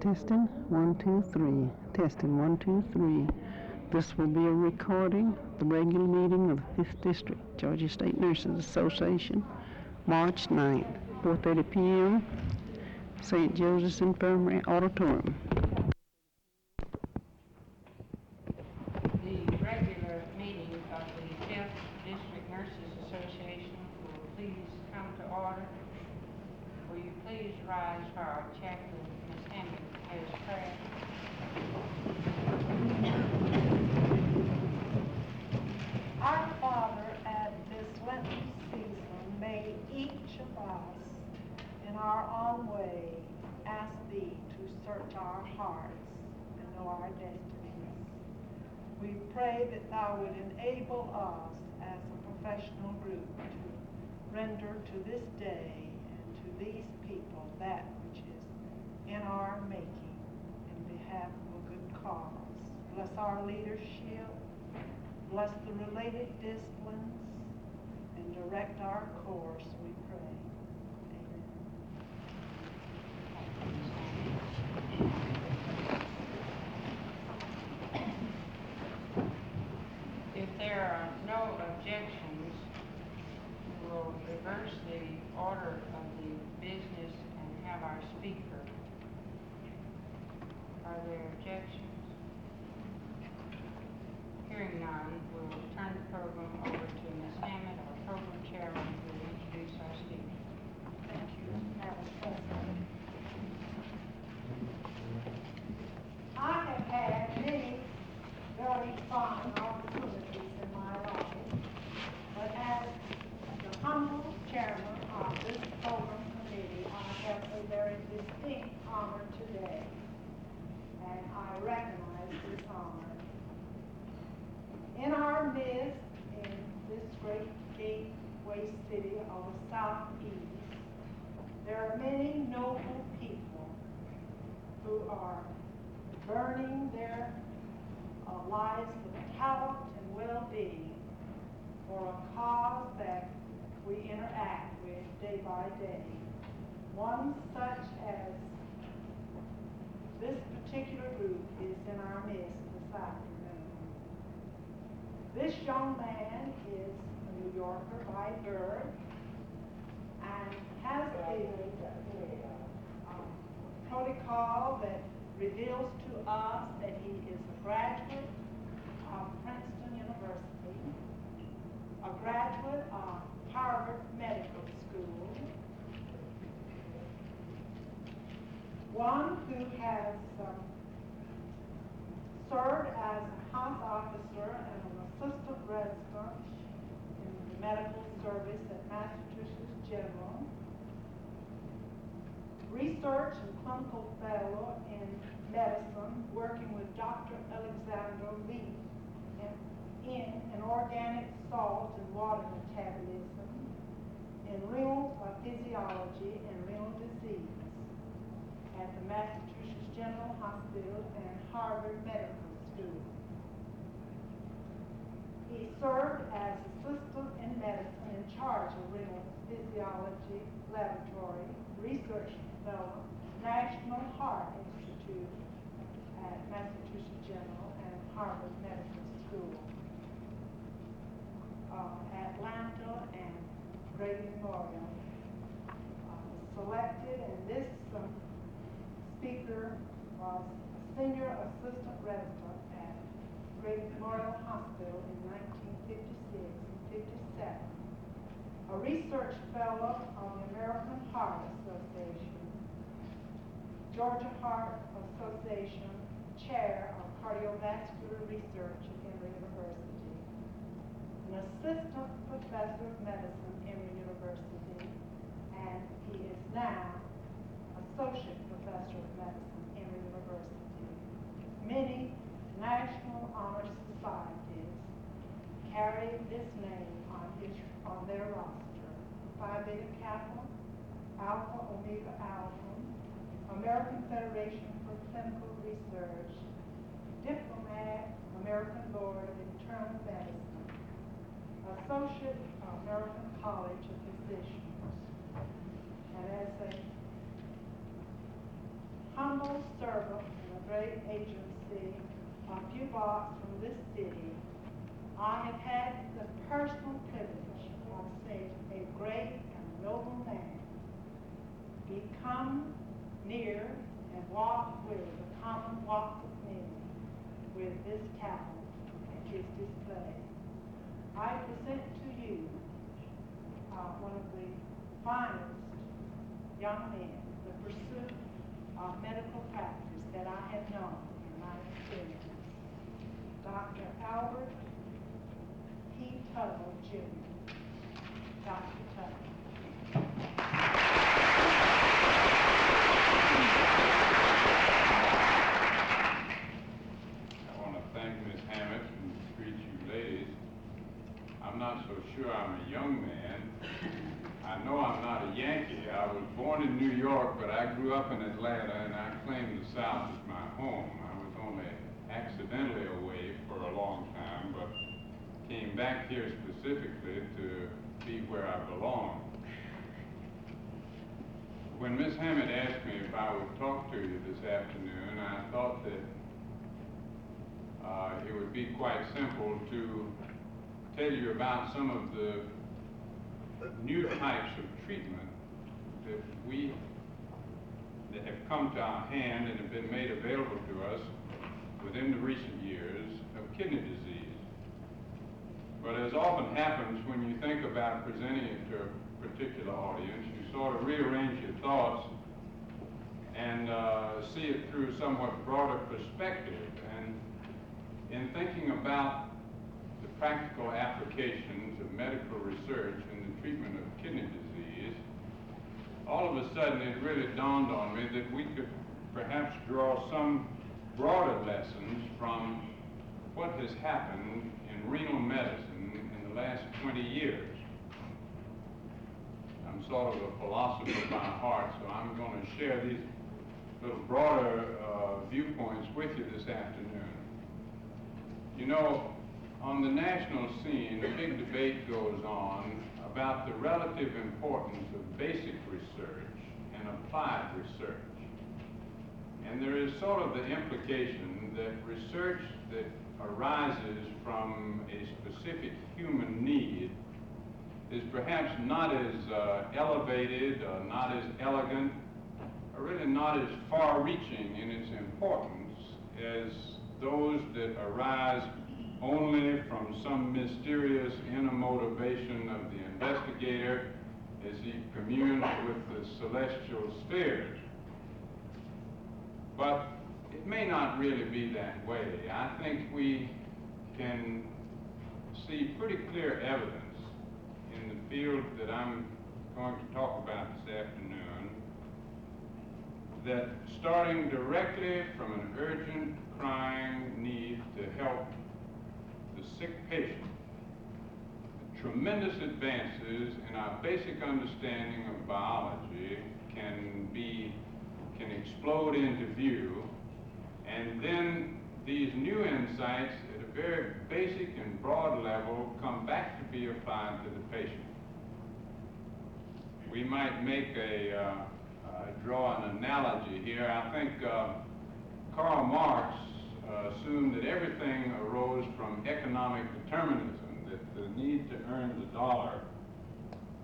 Testing, 1, 2, 3. Testing, 1, 2, 3. This will be a recording of the regular meeting of the 5th District, Georgia State Nurses Association, March 9th, 4:30 p.m., St. Joseph's Infirmary Auditorium. The regular meeting of the 5th District Nurses Association will please come to order. Will you please rise for our chaplain, Ms. Hammond, has prayer. Our Father, at this Lenten season, may each of us in our own way ask Thee to search our hearts and know our destinies. We pray that Thou would enable us as a professional group to render to this day and to these people that which is in our making in behalf of a good cause. Bless our leadership, bless the related disciplines, and direct our course, we pray. Amen. If there are no objections, we will reverse the order of the business and have our speaker. Are there objections? Hearing none, we will turn the program over to Ms. Hammond, our program chairman, who will introduce our speaker. Thank you, Madam President. I have had many very fine opportunities in my life, but as the humble chairman of this program committee, I have a very distinct honor today, and I recognize this honor. In our midst, in this great gateway city of the Southeast, there are many noble people who are burning their lives with talent and well-being for a cause that we interact with day by day. One such as this particular group is in our midst this afternoon. This young man is a New Yorker by birth and has a protocol that reveals to us that he is a graduate of Princeton University, a graduate of Harvard Medical School, one who has served as a house officer and an assistant resident in the medical service at Massachusetts General, research and clinical fellow in medicine, working with Dr. Alexander Lee in an organic salt and water metabolism, in renal physiology and renal disease at the Massachusetts General Hospital and Harvard Medical School. He served as assistant in medicine in charge of renal physiology laboratory, research fellow, National Heart Institute at Massachusetts General and Harvard Medical School, Atlanta and Grady Memorial. Selected, and this speaker was a senior assistant resident at Grady Memorial Hospital in 1956 and 57, a research fellow of the American Heart Association, Georgia Heart Association Chair of Cardiovascular Research at Emory University, an assistant professor of medicine at Emory University, and he is now associate professor of medicine at Emory University. Many national honor societies carry this name on their roster: Phi Beta Kappa, Alpha Omega Alpha, American Federation for Clinical Research, Diplomat, American Board of Internal Medicine, Associate American College of Physicians. And as a humble servant in a great agency a few blocks from this city, I have had the personal privilege of seeing a great and noble man become near and walk with the common walk of men with this talent at his display. I present to you one of the finest young men, the pursuit of medical practice that I have known in my experience, Dr. Albert P. Tuttle, Jr. Dr. Tuttle. I want to thank Ms. Hammett and greet you ladies. I'm not so sure I'm a young man. I know I'm not a Yankee. I was born in New York, but I grew up in Atlanta, and I claim the South as my home. I was only accidentally away for a long time, but came back here specifically to be where I belong. When Ms. Hammett asked me if I would talk to you this afternoon, I thought that it would be quite simple to tell you about some of the new types of treatment that have come to our hand and have been made available to us within the recent years of kidney disease. But as often happens when you think about presenting it to a particular audience, you sort of rearrange your thoughts and see it through a somewhat broader perspective. And in thinking about the practical applications of medical research in the treatment of kidney disease, all of a sudden it really dawned on me that we could perhaps draw some broader lessons from what has happened in renal medicine in the last 20 years. I'm sort of a philosopher by heart, so I'm going to share these little broader viewpoints with you this afternoon. You know, on the national scene, a big debate goes on about the relative importance of basic research and applied research. And there is sort of the implication that research that arises from a specific human need is perhaps not as elevated, not as elegant, or really not as far-reaching in its importance as those that arise only from some mysterious inner motivation of the investigator as he communes with the celestial spheres. But it may not really be that way. I think we can see pretty clear evidence in the field that I'm going to talk about this afternoon that starting directly from an urgent, crying need to help the sick patient, tremendous advances in our basic understanding of biology can explode into view, and then these new insights at a very basic and broad level come back to be applied to the patient. We might make draw an analogy here. I think Karl Marx assumed that everything arose from economic determinism, that the need to earn the dollar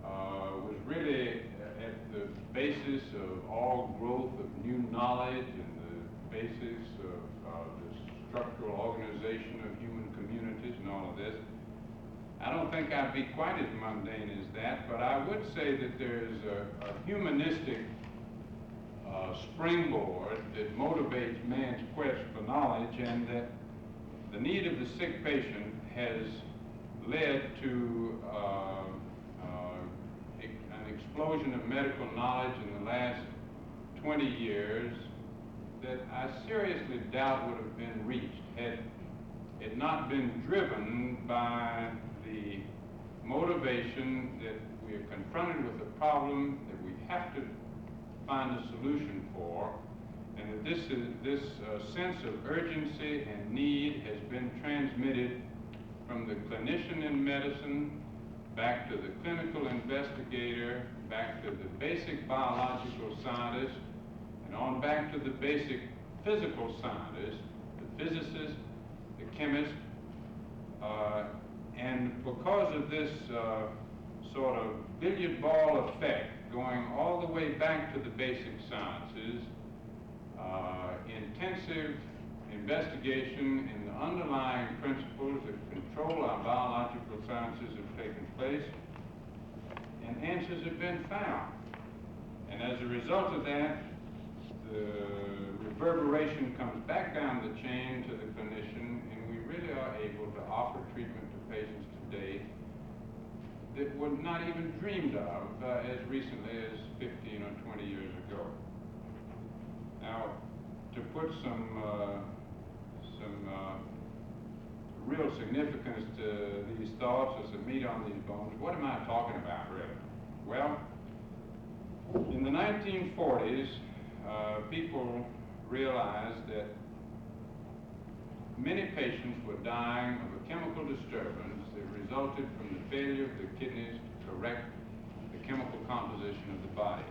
was really at the basis of all growth of new knowledge and the basis of the structural organization of human communities and all of this. I don't think I'd be quite as mundane as that, but I would say that there's a humanistic springboard that motivates man's quest for knowledge, and that the need of the sick patient has led to an explosion of medical knowledge in the last 20 years that I seriously doubt would have been reached had it not been driven by the motivation that we are confronted with a problem that we have to find a solution for, and that this sense of urgency and need has been transmitted from the clinician in medicine back to the clinical investigator, back to the basic biological scientist, and on back to the basic physical scientists, the physicists, the chemists, and because of this sort of billiard ball effect going all the way back to the basic sciences, intensive investigation in the underlying principles that control our biological sciences have taken place, and answers have been found. And as a result of that, the reverberation comes back down the chain to the clinician, and we really are able to offer treatment to patients today that were not even dreamed of as recently as 15 or 20 years ago. Now, to put some real significance to these thoughts, or some meat on these bones, what am I talking about, really? Well, in the 1940s, people realized that many patients were dying of a chemical disturbance that resulted from the failure of the kidneys to correct the chemical composition of the body.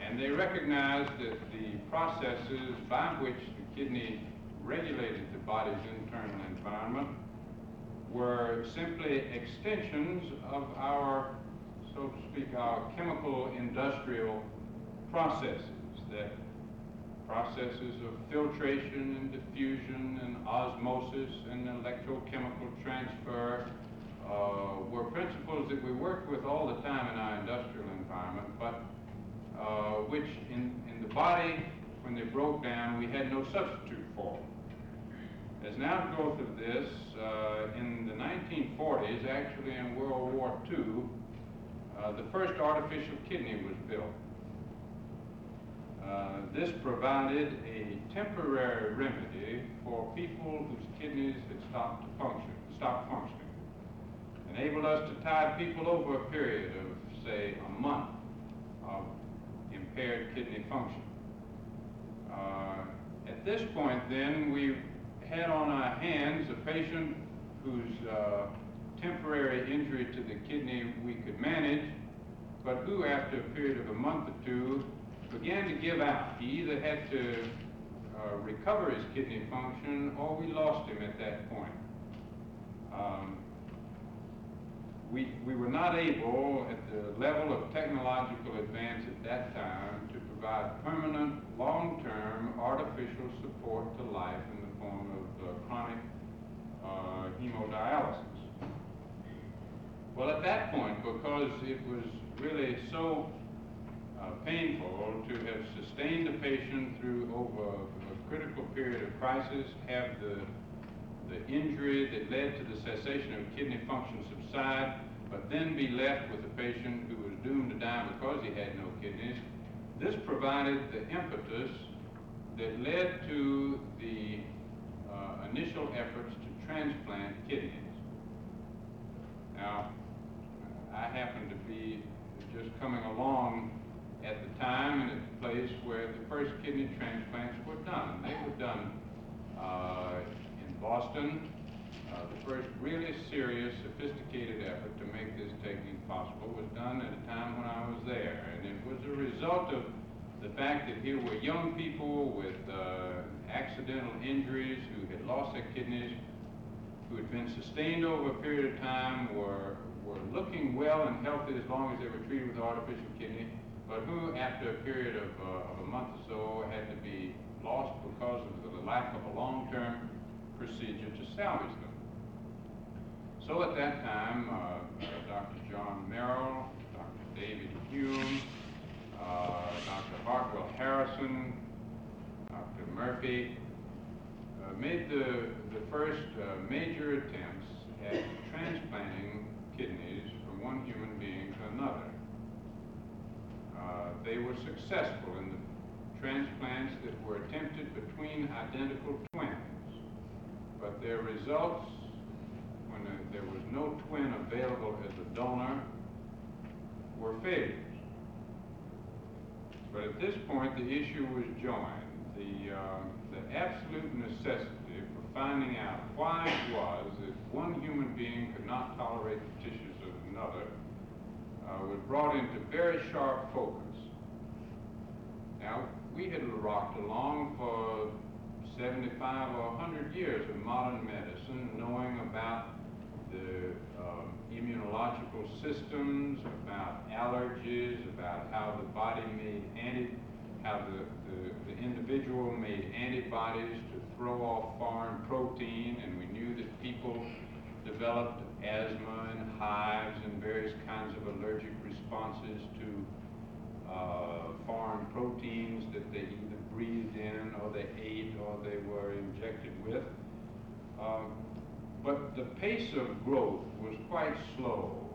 And they recognized that the processes by which the kidney regulated the body's internal environment were simply extensions of our, so to speak, our chemical industrial processes, that processes of filtration and diffusion and osmosis and electrochemical transfer were principles that we worked with all the time in our industrial environment, but which in the body, when they broke down, we had no substitute for. As an outgrowth of this, in the 1940s, actually in World War II, the first artificial kidney was built. This provided a temporary remedy for people whose kidneys had stopped functioning. Enabled us to tide people over a period of, say, a month of impaired kidney function. At this point, then, we had on our hands a patient whose temporary injury to the kidney we could manage, but who, after a period of a month or two, began to give out. He either had to recover his kidney function, or we lost him at that point. We were not able, at the level of technological advance at that time, to provide permanent, long-term artificial support to life in the form of chronic hemodialysis. Well, at that point, because it was really so painful to have sustained a patient through over a critical period of crisis, have the injury that led to the cessation of kidney function subside, but then be left with a patient who was doomed to die because he had no kidneys. This provided the impetus that led to the initial efforts to transplant kidneys. Now, I happened to be just coming along at the time and at the place where the first kidney transplants were done. They were done in Boston. The first really serious, sophisticated effort to make this technique possible was done at a time when I was there. And it was a result of the fact that here were young people with accidental injuries who had lost their kidneys, who had been sustained over a period of time, were looking well and healthy as long as they were treated with artificial kidney, but who, after a period of a month or so, had to be lost because of the lack of a long-term procedure to salvage them. So at that time, Dr. John Merrill, Dr. David Hume, Dr. Hartwell Harrison, Dr. Murphy, made the first major attempts at transplanting kidneys from one human being to another. They were successful in the transplants that were attempted between identical twins, but their results, when there was no twin available as a donor, were failures. But at this point, the issue was joined. The absolute necessity for finding out why it was that one human being could not tolerate the tissues of another was brought into very sharp focus. Now, we had rocked along for 75 or 100 years of modern medicine, knowing about the immunological systems, about allergies, about how the body how the individual made antibodies to throw off foreign protein, and we knew that people developed asthma and hives and various kinds of allergic responses to foreign proteins that they either breathed in or they ate or they were injected with. But the pace of growth was quite slow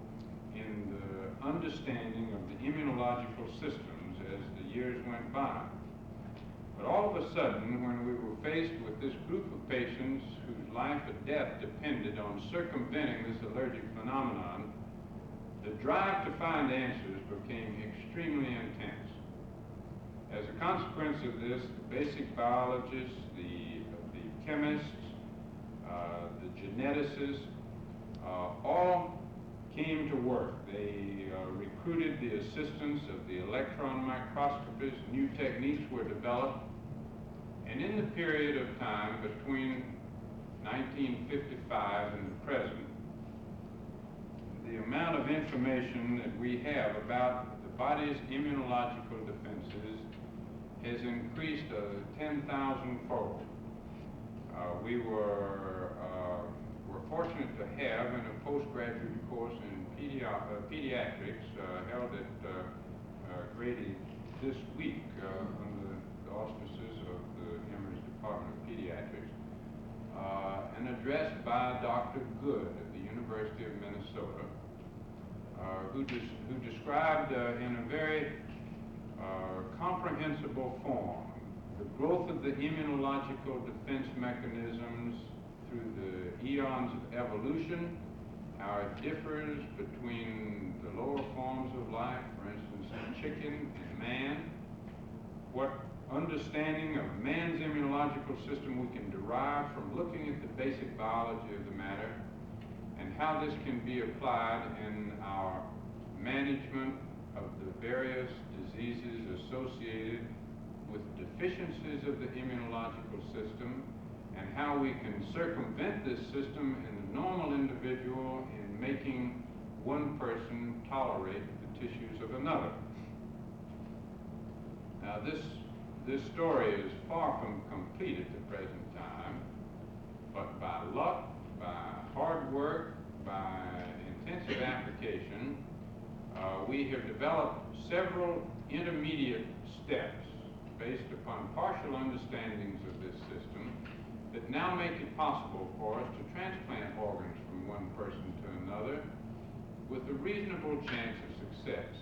in the understanding of the immunological systems as the years went by. But all of a sudden, when we were faced with this group of patients whose life or death depended on circumventing this allergic phenomenon, the drive to find answers became extremely intense. As a consequence of this, the basic biologists, the chemists, the geneticists, all came to work. They recruited the assistance of the electron microscopists. New techniques were developed. And in the period of time between 1955 and the present, the amount of information that we have about the body's immunological defenses has increased 10,000-fold. We were fortunate to have in a postgraduate course in pediatrics held at Grady this week under the auspices of the Emory's Department of Pediatrics, an address by Dr. Good at the University of Minnesota, who described in a very comprehensible form the growth of the immunological defense mechanisms through the eons of evolution, how it differs between the lower forms of life, for instance, chicken and man, what understanding of man's immunological system we can derive from looking at the basic biology of the matter, and how this can be applied in our management of the various diseases associated with deficiencies of the immunological system, and how we can circumvent this system in the normal individual in making one person tolerate the tissues of another. Now this story is far from complete at the present time, but by luck, by hard work, by intensive application, we have developed several intermediate steps based upon partial understandings of this system that now make it possible for us to transplant organs from one person to another with a reasonable chance of success.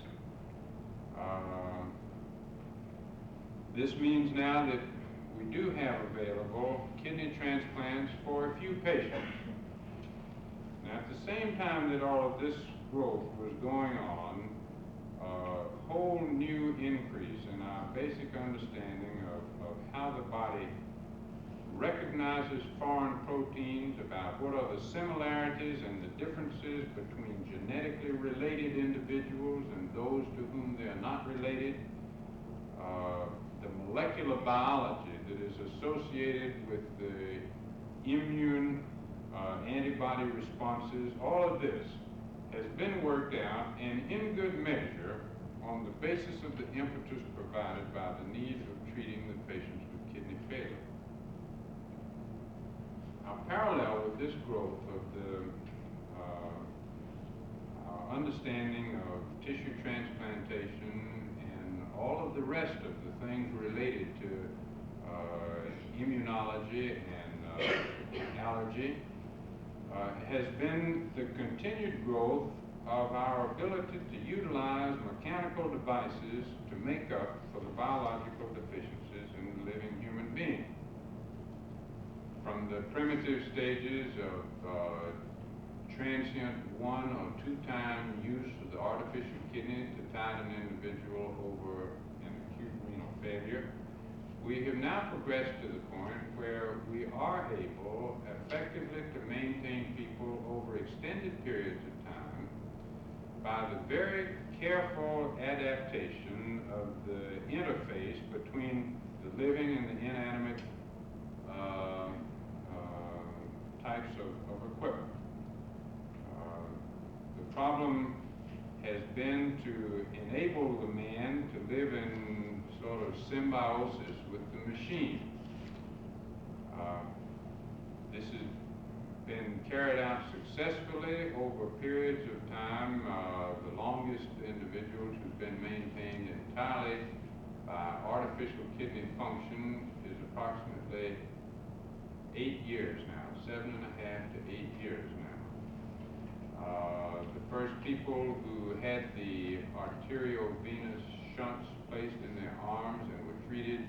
This means now that we do have available kidney transplants for a few patients. Now, at the same time that all of this growth was going on, a whole new increase in our basic understanding of how the body recognizes foreign proteins, about what are the similarities and the differences between genetically related individuals and those to whom they are not related, the molecular biology that is associated with the immune antibody responses. All of this has been worked out, and in good measure on the basis of the impetus provided by the need of treating the patients with kidney failure. Now, parallel with this growth of the our understanding of tissue transplantation and all of the rest of the things related to immunology and allergy, has been the continued growth of our ability to utilize mechanical devices to make up for the biological deficiencies in the living human being. From the primitive stages of transient 1 or 2 time use of the artificial kidney to tide an individual over an acute renal failure, we have now progressed to the point where we are able effectively to maintain people over extended periods of time by the very careful adaptation of the interface between the living and the inanimate types of equipment. The problem has been to enable the man to live in sort of symbiosis with the machine. This has been carried out successfully over periods of time. The longest individuals who've been maintained entirely by artificial kidney function is approximately 8 years now, 7.5 to 8 years now. The first people who had the arteriovenous shunts placed in their arms and were treated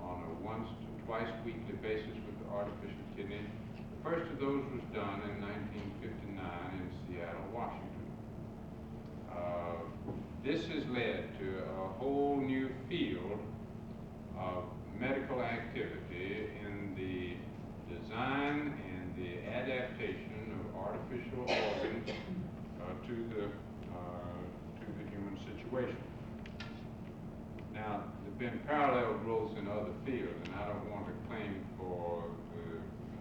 on a once to twice weekly basis with the artificial kidney, the first of those was done in 1959 in Seattle, Washington. This has led to a whole new field of medical activity in the design and the adaptation of artificial organs to the human situation. Now, there have been parallel growths in other fields, and I don't want to claim for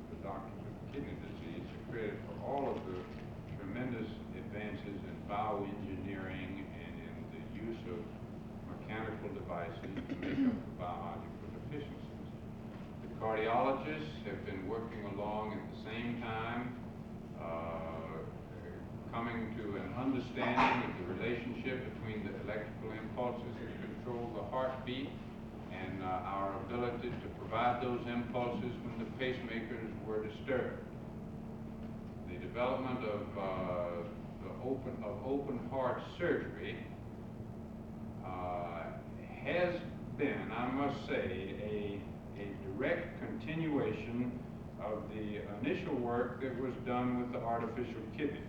the doctors of kidney disease the credit for all of the tremendous advances in bioengineering and in the use of mechanical devices to make up for biological deficiencies. The cardiologists have been working along at the same time, coming to an understanding of the relationship between the electrical impulses that control the heartbeat and our ability to provide those impulses when the pacemakers were disturbed. The development of open heart surgery has been, I must say, a direct continuation of the initial work that was done with the artificial kidney.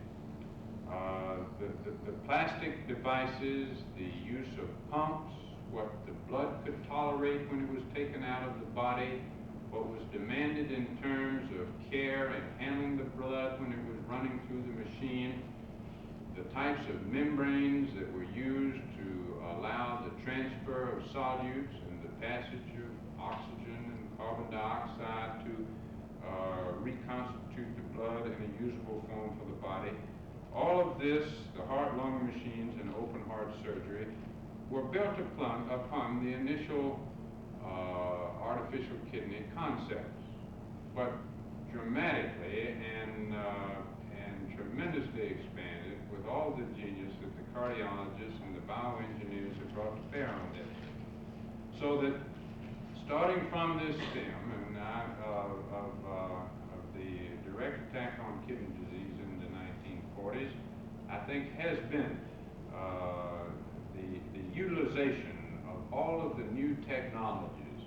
The plastic devices, the use of pumps, what the blood could tolerate when it was taken out of the body, what was demanded in terms of care and handling the blood when it was running through the machine, the types of membranes that were used to allow the transfer of solutes and the passage of oxygen and carbon dioxide to reconstitute the blood in a usable form for the body. All of this, the heart-lung machines and open heart surgery, were built upon the initial artificial kidney concepts, but dramatically and tremendously expanded with all the genius that the cardiologists and the bioengineers have brought to bear on this. So that starting from this stem and of the direct attack on kidney disease in the 1940s, I think has been the utilization of all of the new technologies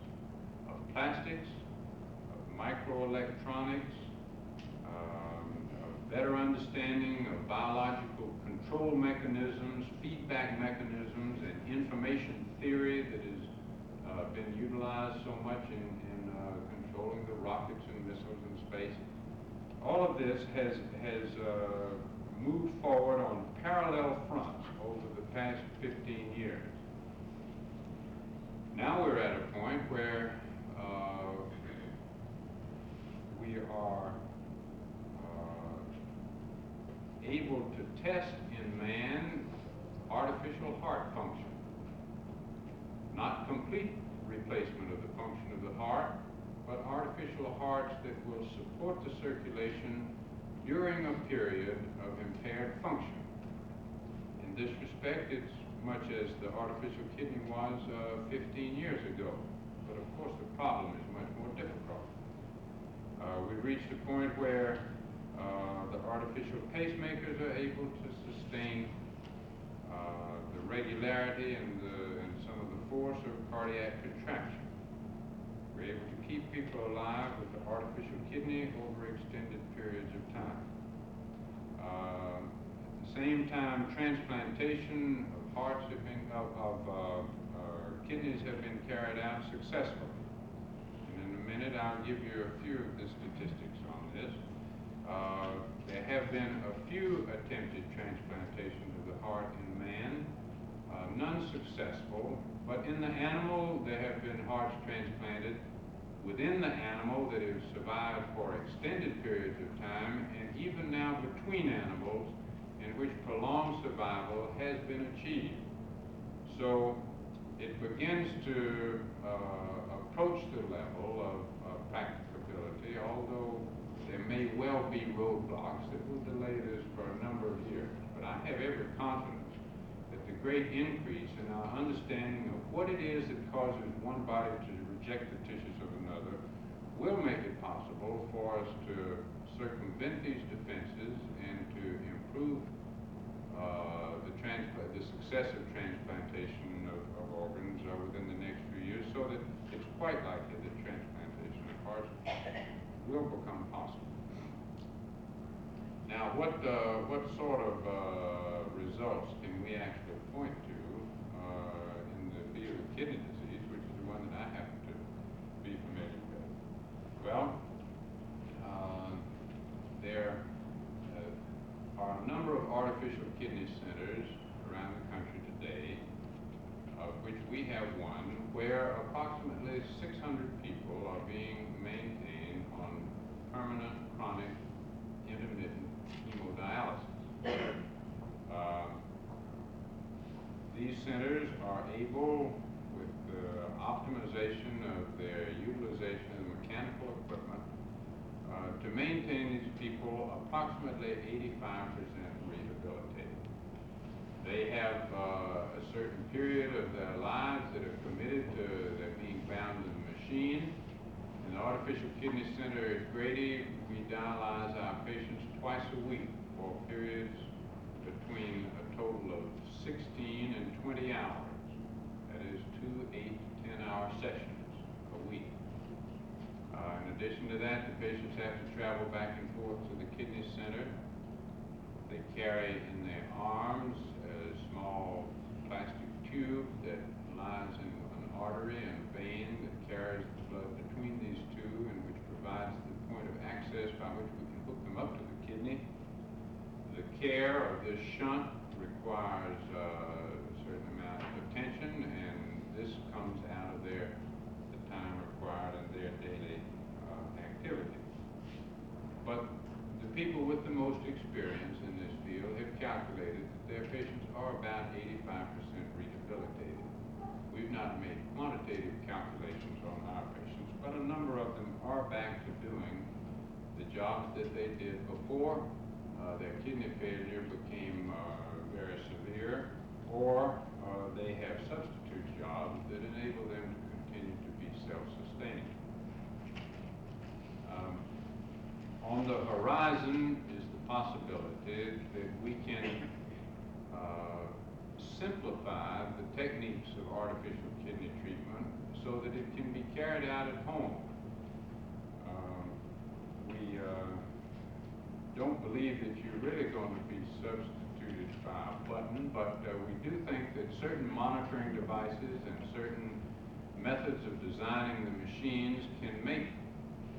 of plastics, of microelectronics, of better understanding of biological control mechanisms, feedback mechanisms, and information theory that has been utilized so much in controlling the rockets and missiles in space. All of this has moved forward on parallel fronts over the past 15 years. Now we're at a point where we are able to test in man artificial heart function. Not complete replacement of the function of the heart, but artificial hearts that will support the circulation during a period of impaired function. In this respect, it's much as the artificial kidney was 15 years ago. But of course, the problem is much more difficult. We've reached a point where the artificial pacemakers are able to sustain the regularity and some of the force of cardiac contraction. We're able to keep people alive with the artificial kidney over extended periods of time. At the same time, transplantation of hearts have been, kidneys have been carried out successfully. And in a minute, I'll give you a few of the statistics on this. There have been a few attempted transplantations of the heart in man. none successful, but in the animal there have been hearts transplanted within the animal that have survived for extended periods of time, and even now between animals in which prolonged survival has been achieved. So it begins to approach the level of practicability, although there may well be roadblocks that will delay this for a number of years. But I have every confidence that the great increase in our understanding of what it is that causes one body to reject the tissues of another will make it possible for us to circumvent these defenses and to improve the success of transplantation of organs within the next few years, so that it's quite likely that transplantation of hearts will become possible. Now, what sort of results can we actually point to in the field of kidney disease, which is the one that I happen to be familiar with? Well, there are a number of artificial kidney centers around the country today, of which we have one, where approximately 600 people are being maintained on permanent, chronic, intermittent hemodialysis. These centers are able, with the optimization of their utilization of mechanical equipment, to maintain these people approximately 85% rehabilitated. They have a certain period of their lives that are committed to their being bound in the machine. In the artificial kidney center at Grady, we dialyze our patients twice a week for periods between a total of 16 and 20 hours. That is 2 8-10-hour sessions a week. In addition to that, the patients have to travel back and forth to the kidney center. They carry in their arms a small plastic tube that lies in an artery and a vein that carries the blood between these two, and which provides the point of access by which we can hook them up to the kidney. The care of this shunt requires a certain amount of attention, and this comes out of the time required in their daily activity. But the people with the most experience in this field have calculated that their patients are about 85% rehabilitated. We've not made quantitative calculations on our patients, but a number of them are back to doing the jobs that they did before their kidney failure became very severe, or they have substitute jobs that enable them to continue to be self-sustaining. On the horizon is the possibility that we can simplify the techniques of artificial kidney treatment so that it can be carried out at home. We don't believe that you're really going to be substituted by a button, but we do think that certain monitoring devices and certain methods of designing the machines can make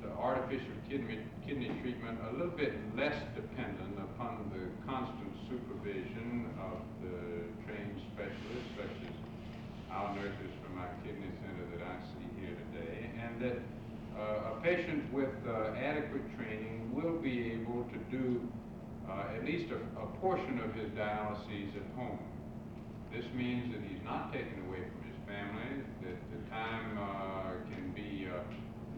the artificial kidney treatment a little bit less dependent upon the constant supervision of the trained specialists, such as our nurses from our kidney center that I see here today, and that a patient with adequate training will be able to do at least a portion of his dialyses at home. This means that he's not taken away from his family, that the time can be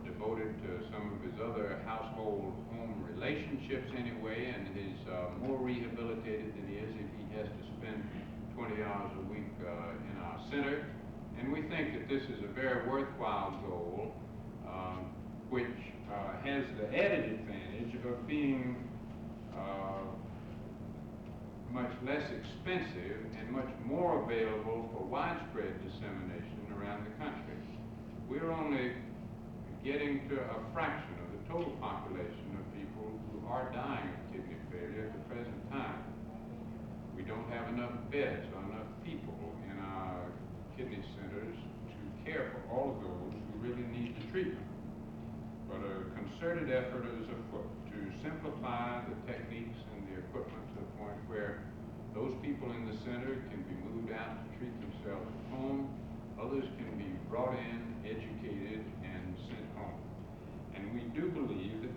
devoted to some of his other household home relationships anyway, and he's more rehabilitated than he is if he has to spend 20 hours a week in our center. And we think that this is a very worthwhile goal, which has the added advantage of being much less expensive and much more available for widespread dissemination around the country. We're only getting to a fraction of the total population of people who are dying of kidney failure at the present time. We don't have enough beds or enough people in our kidney centers to care for all of those who really need the treatment. But a concerted effort is afoot to simplify the techniques and the equipment to the point where Those people in the center can be moved out to treat themselves at home. Others can be brought in, educated, and sent home. And we do believe that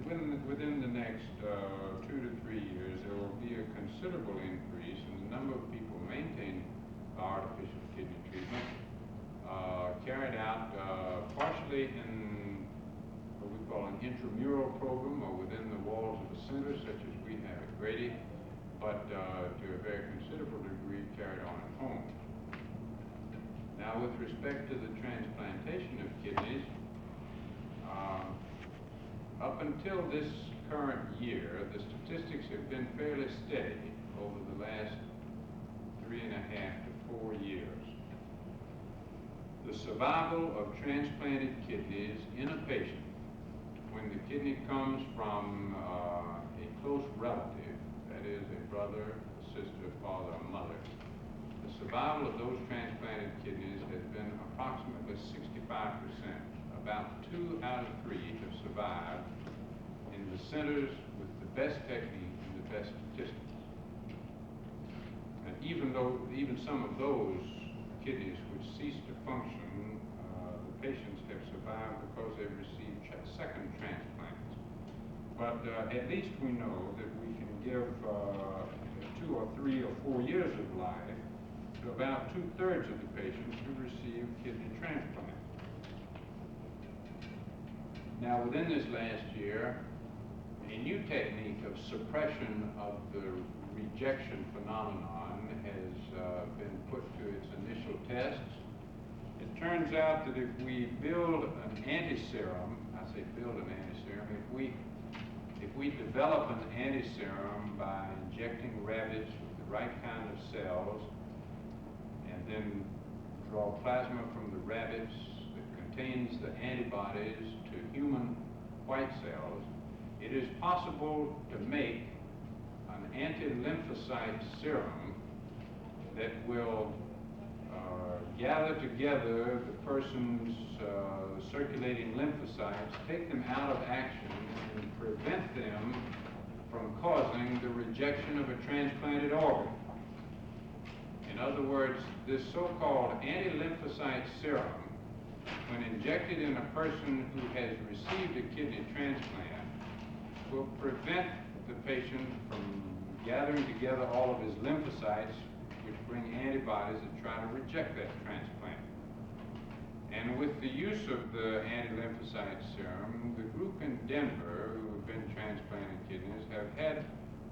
within the next 2 to 3 years, there will be a considerable increase in the number of people maintained by artificial kidney treatment, carried out partially in what we call an intramural program or within the walls of the center, such as we have at Grady, but to a very considerable degree carried on at home. Now, with respect to the transplantation of kidneys, up until this current year, the statistics have been fairly steady over the last 3.5 to 4 years. The survival of transplanted kidneys in a patient, when the kidney comes from a close relative, that is a brother, a sister, father, or mother, the survival of those transplanted kidneys has been approximately 65%. About 2 out of 3 have survived in the centers with the best technique and the best statistics. And even some of those kidneys which cease to function, the patients have survived because they've received second transplants. But at least we know that we can give 2 or 3 or 4 years of life to about 2/3 of the patients who receive kidney transplant. Now, within this last year, a new technique of suppression of the rejection phenomenon has been put to its initial tests. It turns out that if we build an antiserum, I say build an antiserum, if we develop an antiserum by injecting rabbits with the right kind of cells and then draw plasma from the rabbits that contains the antibodies to human white cells, it is possible to make an anti-lymphocyte serum that will gather together the person's circulating lymphocytes, take them out of action, and prevent them from causing the rejection of a transplanted organ. In other words, this so-called anti-lymphocyte serum, when injected in a person who has received a kidney transplant, will prevent the patient from gathering together all of his lymphocytes, which bring antibodies that try to reject that transplant. And with the use of the anti-lymphocyte serum, the group in Denver who have been transplanted kidneys have had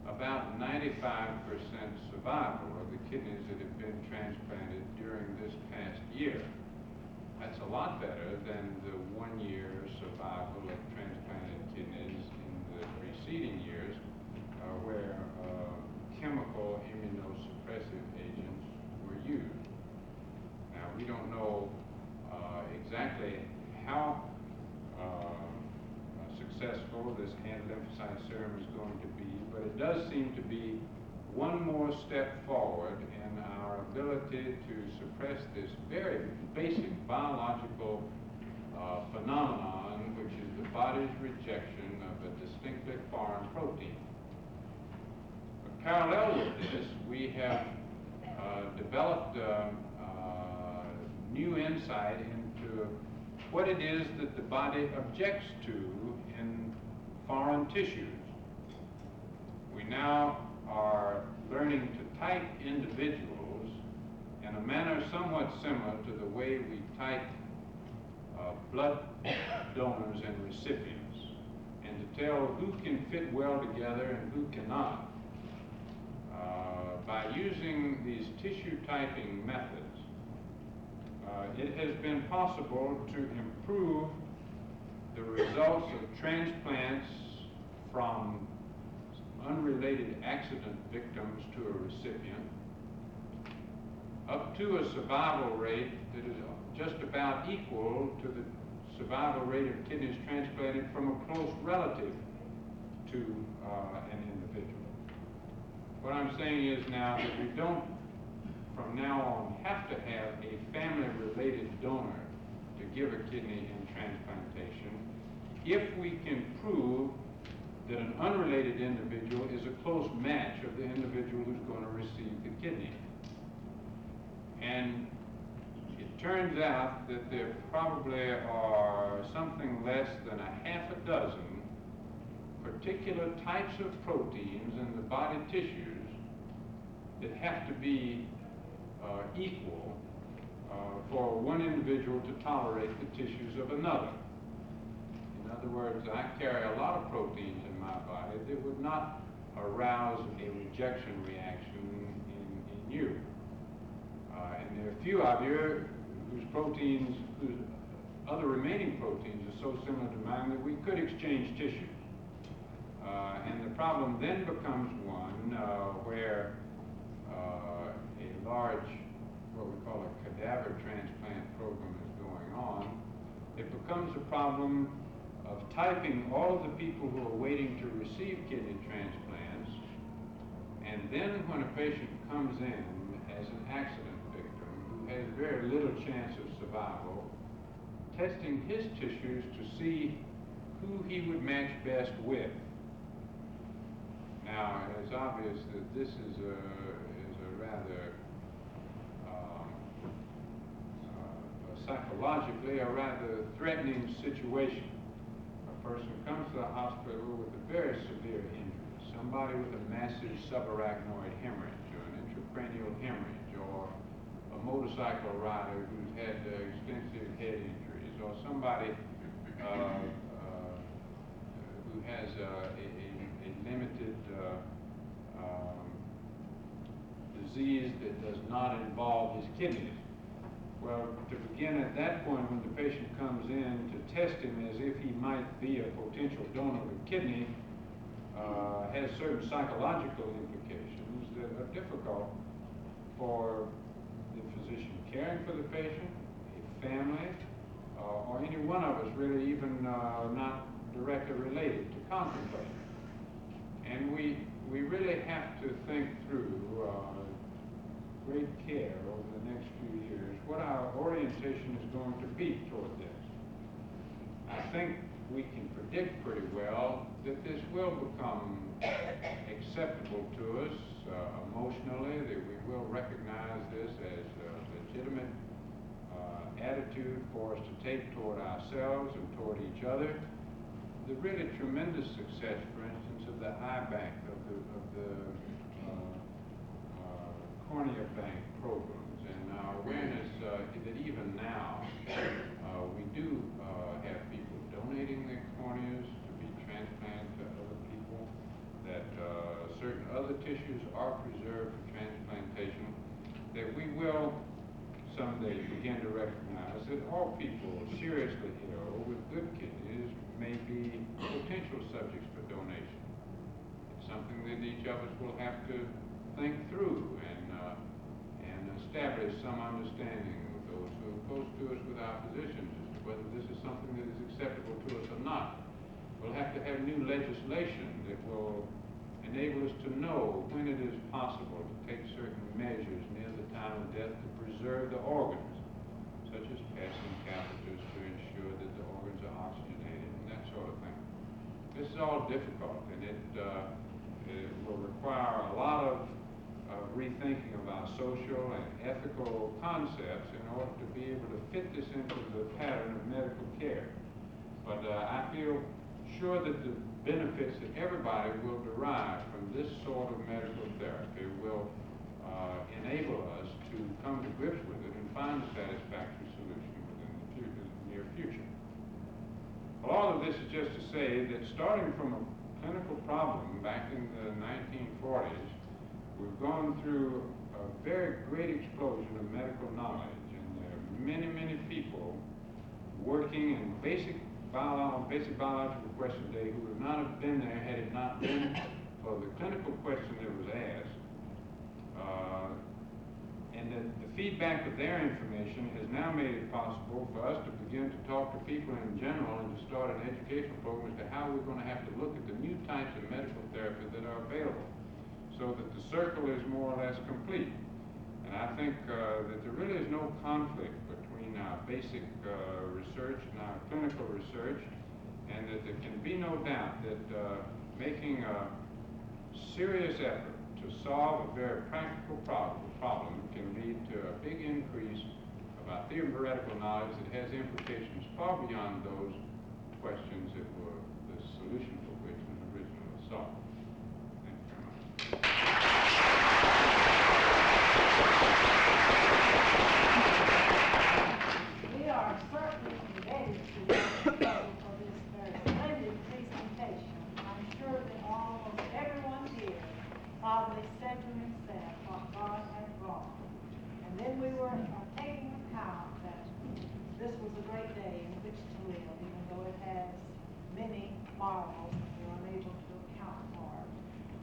about 95% survival of the kidneys that have been transplanted during this past year. That's a lot better than the 1-year survival of transplanted kidneys in the preceding years, where chemical immunosuppressive agents were used. Now, we don't know exactly how successful this anti-lymphocyte serum is going to be, but it does seem to be one more step forward in our ability to suppress this very basic biological phenomenon, which is the body's rejection of a distinctly foreign protein. But parallel with this, we have developed new insight into what it is that the body objects to in foreign tissues. We now are learning to type individuals in a manner somewhat similar to the way we type blood donors and recipients, and to tell who can fit well together and who cannot. By using these tissue typing methods, it has been possible to improve the results of transplants from unrelated accident victims to a recipient, up to a survival rate that is just about equal to the survival rate of kidneys transplanted from a close relative to an individual. What I'm saying is now that we don't, from now on, have to have a family-related donor to give a kidney in transplantation if we can prove that an unrelated individual is a close match of the individual who's going to receive the kidney. And it turns out that there probably are something less than a half a dozen particular types of proteins in the body tissues that have to be equal for one individual to tolerate the tissues of another. In other words, I carry a lot of proteins in my body that would not arouse a rejection reaction in you. And there are a few of you whose other remaining proteins are so similar to mine that we could exchange tissues. And the problem then becomes one where a large, what we call a cadaver transplant program is going on. It becomes a problem of typing all of the people who are waiting to receive kidney transplants, and then when a patient comes in as an accident victim who has very little chance of survival, testing his tissues to see who he would match best with. Now, it's obvious that this is a rather psychologically a rather threatening situation. A person comes to the hospital with a very severe injury, somebody with a massive subarachnoid hemorrhage or an intracranial hemorrhage, or a motorcycle rider who's had extensive head injuries, or somebody who has a limited disease that does not involve his kidneys. Well, to begin at that point, when the patient comes in, to test him as if he might be a potential donor of a kidney has certain psychological implications that are difficult for the physician caring for the patient, a family, or any one of us really, even not directly related, to contemplate. And we really have to think through great care over the next few years what our orientation is going to be toward this. I think we can predict pretty well that this will become acceptable to us emotionally, that we will recognize this as a legitimate attitude for us to take toward ourselves and toward each other. The really tremendous success, for instance, of the eye bank, of the cornea bank programs, and our awareness that even now we do have people donating their corneas to be transplanted to other people, that certain other tissues are preserved for transplantation, that we will someday begin to recognize that all people seriously ill with good kidneys may be potential subjects for donation. It's something that each of us will have to think through and establish some understanding with those who are close to us, with our physicians, as to whether this is something that is acceptable to us or not. We'll have to have new legislation that will enable us to know when it is possible to take certain measures near the time of death to preserve the organs, such as passing catheters to ensure that the organs are oxygenated and that sort of thing. This is all difficult, and it will require a lot of rethinking of our social and ethical concepts in order to be able to fit this into the pattern of medical care. But I feel sure that the benefits that everybody will derive from this sort of medical therapy will enable us to come to grips with it and find a satisfactory solution within the near future. Well, all of this is just to say that starting from a clinical problem back in the 1940s, we've gone through a very great explosion of medical knowledge, and there are many, many people working in basic biological question today who would not have been there had it not been for the clinical question that was asked, and that the feedback of their information has now made it possible for us to begin to talk to people in general and to start an educational program as to how we're going to have to look at the new types of medical therapy that are available, so that the circle is more or less complete. And I think that there really is no conflict between our basic research and our clinical research, and that there can be no doubt that making a serious effort to solve a very practical problem can lead to a big increase of our theoretical knowledge that has implications far beyond those questions that were the solution for which was originally sought. Thank you very much. We are certainly ready to for this very splendid presentation. I'm sure that almost everyone here probably said to himself what God had brought. And then we were taking account that this was a great day in which to live, even though it has many marvels that we're unable to account for.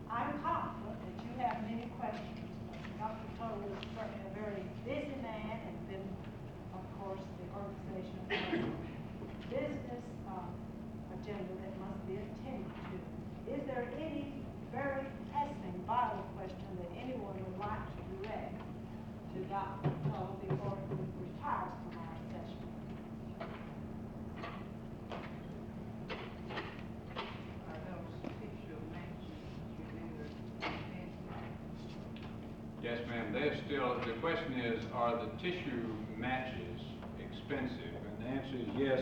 I'm confident that you have many questions. Dr. Toll is certainly a very busy man, and then, of course, the organization has a business agenda that must be attended to. Is there any very pressing vital question that anyone would like to direct to Dr. Toll before he retires from our session? Are those tissue matches you remember? Yes, ma'am. They're still, the question is, are the tissue matches expensive? And the answer is yes.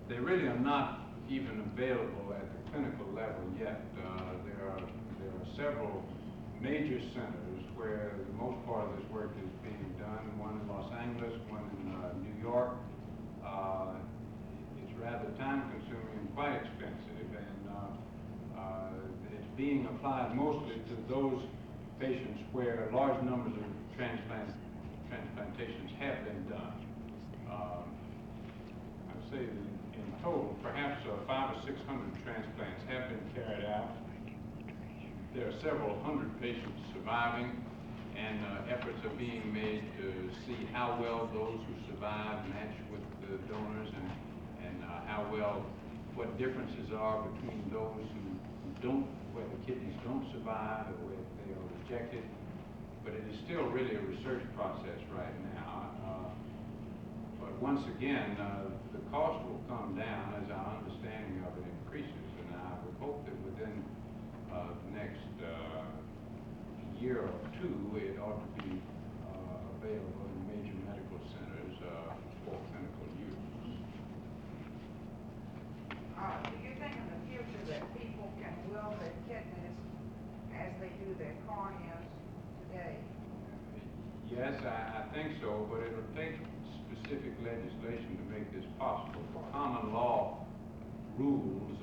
They really are not even available at the clinical level yet. There are several major centers where the most part of this work is being done. One in Los Angeles, one in New York. It's rather time-consuming and quite expensive, and it's being applied mostly to those patients where large numbers of transplantations have been done. I'd say that in total, perhaps 500 or 600 transplants have been carried out. There are several hundred patients surviving, and efforts are being made to see how well those who survive match with the donors, and what differences are between those who don't, where the kidneys don't survive or where they are rejected. But it is still really a research process right now. But once again, the cost will come down as our understanding of it increases, and I would hope that within the next year or two, it ought to be available in major medical centers for clinical use. Do you think in the future that people can will their kidneys as they do their corneas today? Yes, I think so, but it'll take specific legislation to make this possible. Common law rules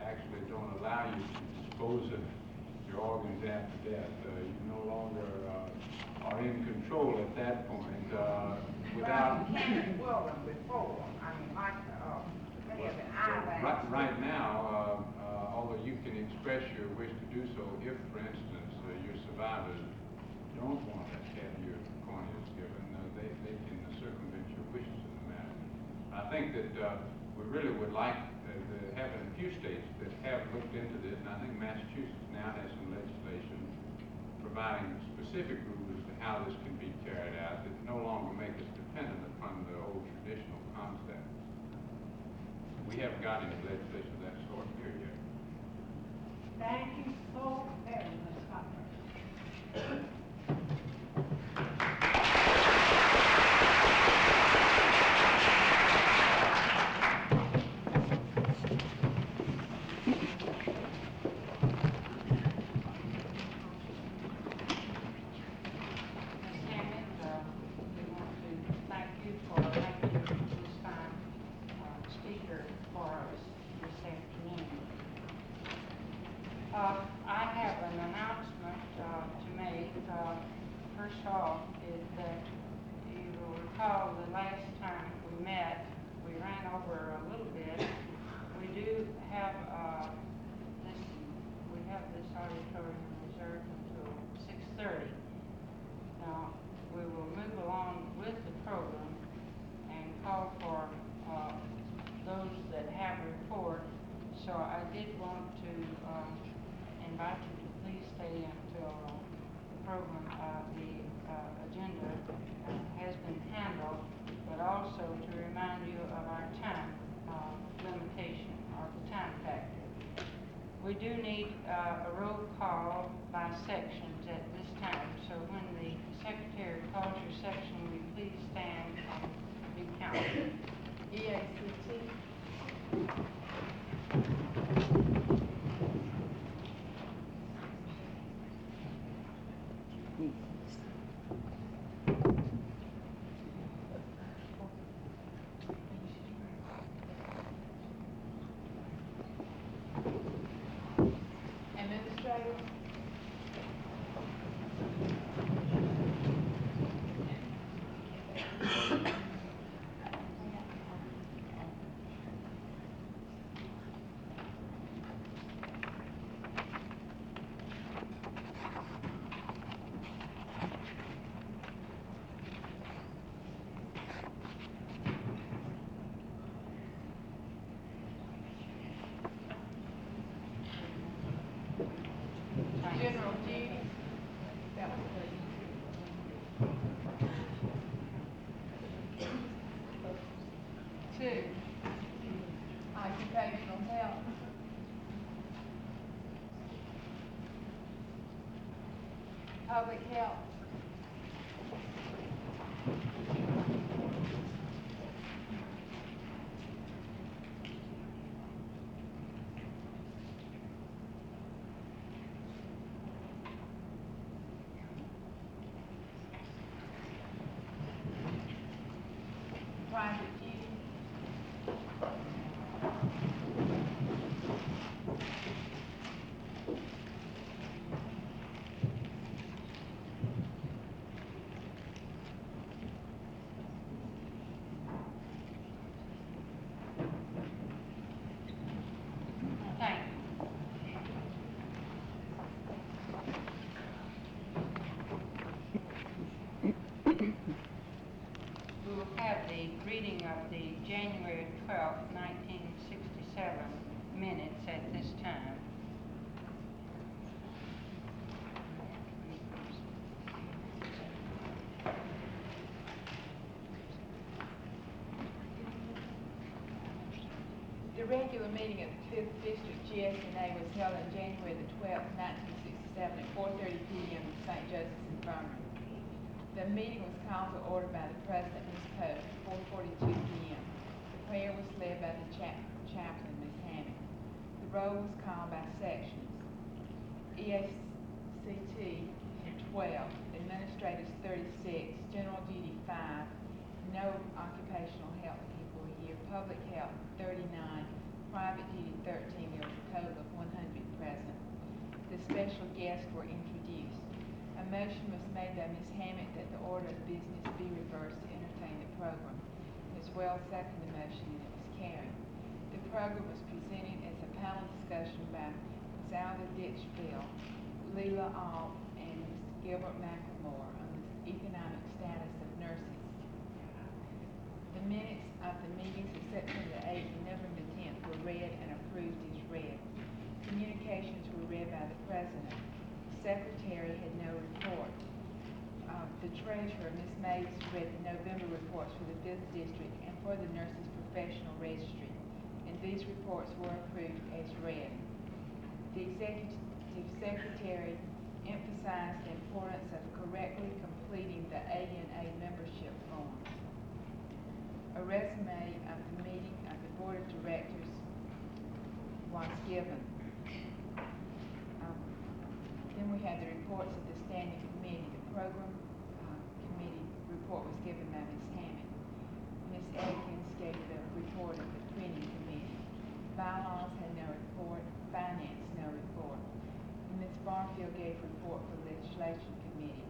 actually don't allow you to dispose of your organs after death. You no longer are in control at that point without... Well, you can't will them before. I mean, like many of the islands. Right now, although you can express your wish to do so, if, for instance, your survivors don't want to have your corneas given, they can circumvent your wishes in the matter. I think that we really would like to have a few states that have looked into this, and I think Massachusetts now has some legislation providing specific rules as to how this can be carried out that no longer make us dependent upon the old traditional concept. We haven't got any legislation of that sort here yet. Thank you so very much, Doctor. Ms. Hammond, we want to thank you for making this fine speaker for us this afternoon. I have an announcement to make. First off, is that you will recall the last time we met, we ran over a little bit. We do have this auditorium reserved until 6:30. Now, we will move along with the program and call for those that have report. So I did want to invite you to please stay until the program, the agenda has been handled, but also to remind you of our time limitation, or the time factor. We do need a roll call by sections at this time, so when the secretary calls your section, will you please stand and be counted? EACT, Administrative, General duty, that was three. 2, occupational health. 'Public health. 'Private duty. 'Thank you. We will have the reading of the January 12th, 1967 minutes at this time. The regular meeting of the 5th District GSNA was held on January the 12th, 1967 at 4:30 p.m. in St. Joseph's Infirmary. The meeting was called to order by the President, Ms. Pope, at 4:42 p.m. The prayer was led by the chaplain, Ms. Hammond. The roll was called by sections. EACT 12, Administrators 36, General Duty 5, no occupational health people here, Public Health 39, Private Duty 13, there was a total of 100 present. The special guests were introduced. A motion was made by Ms. Hammond that the order of business be reversed to entertain the program. Ms. Wells seconded the motion and it was carried. The program was presented as a panel discussion by Ms. Alda Ditchfield, Leila Alt, and Ms. Gilbert McLemore on the economic status of nurses. The minutes of the meetings of September 8th and November 10th were read and approved as read. Communications were read by the President. Secretary had no report. The treasurer, Ms. Mays, read the November reports for the 5th District and for the Nurses Professional Registry, and these reports were approved as read. The Executive Secretary emphasized the importance of correctly completing the ANA membership forms. A resume of the meeting of the Board of Directors was given. Then we had the reports of the Standing Committee. The Program Committee report was given by Ms. Hammond. Ms. Atkins gave the report of the Printing Committee. Bylaws had no report. Finance, no report. And Ms. Barfield gave a report for the Legislation Committee.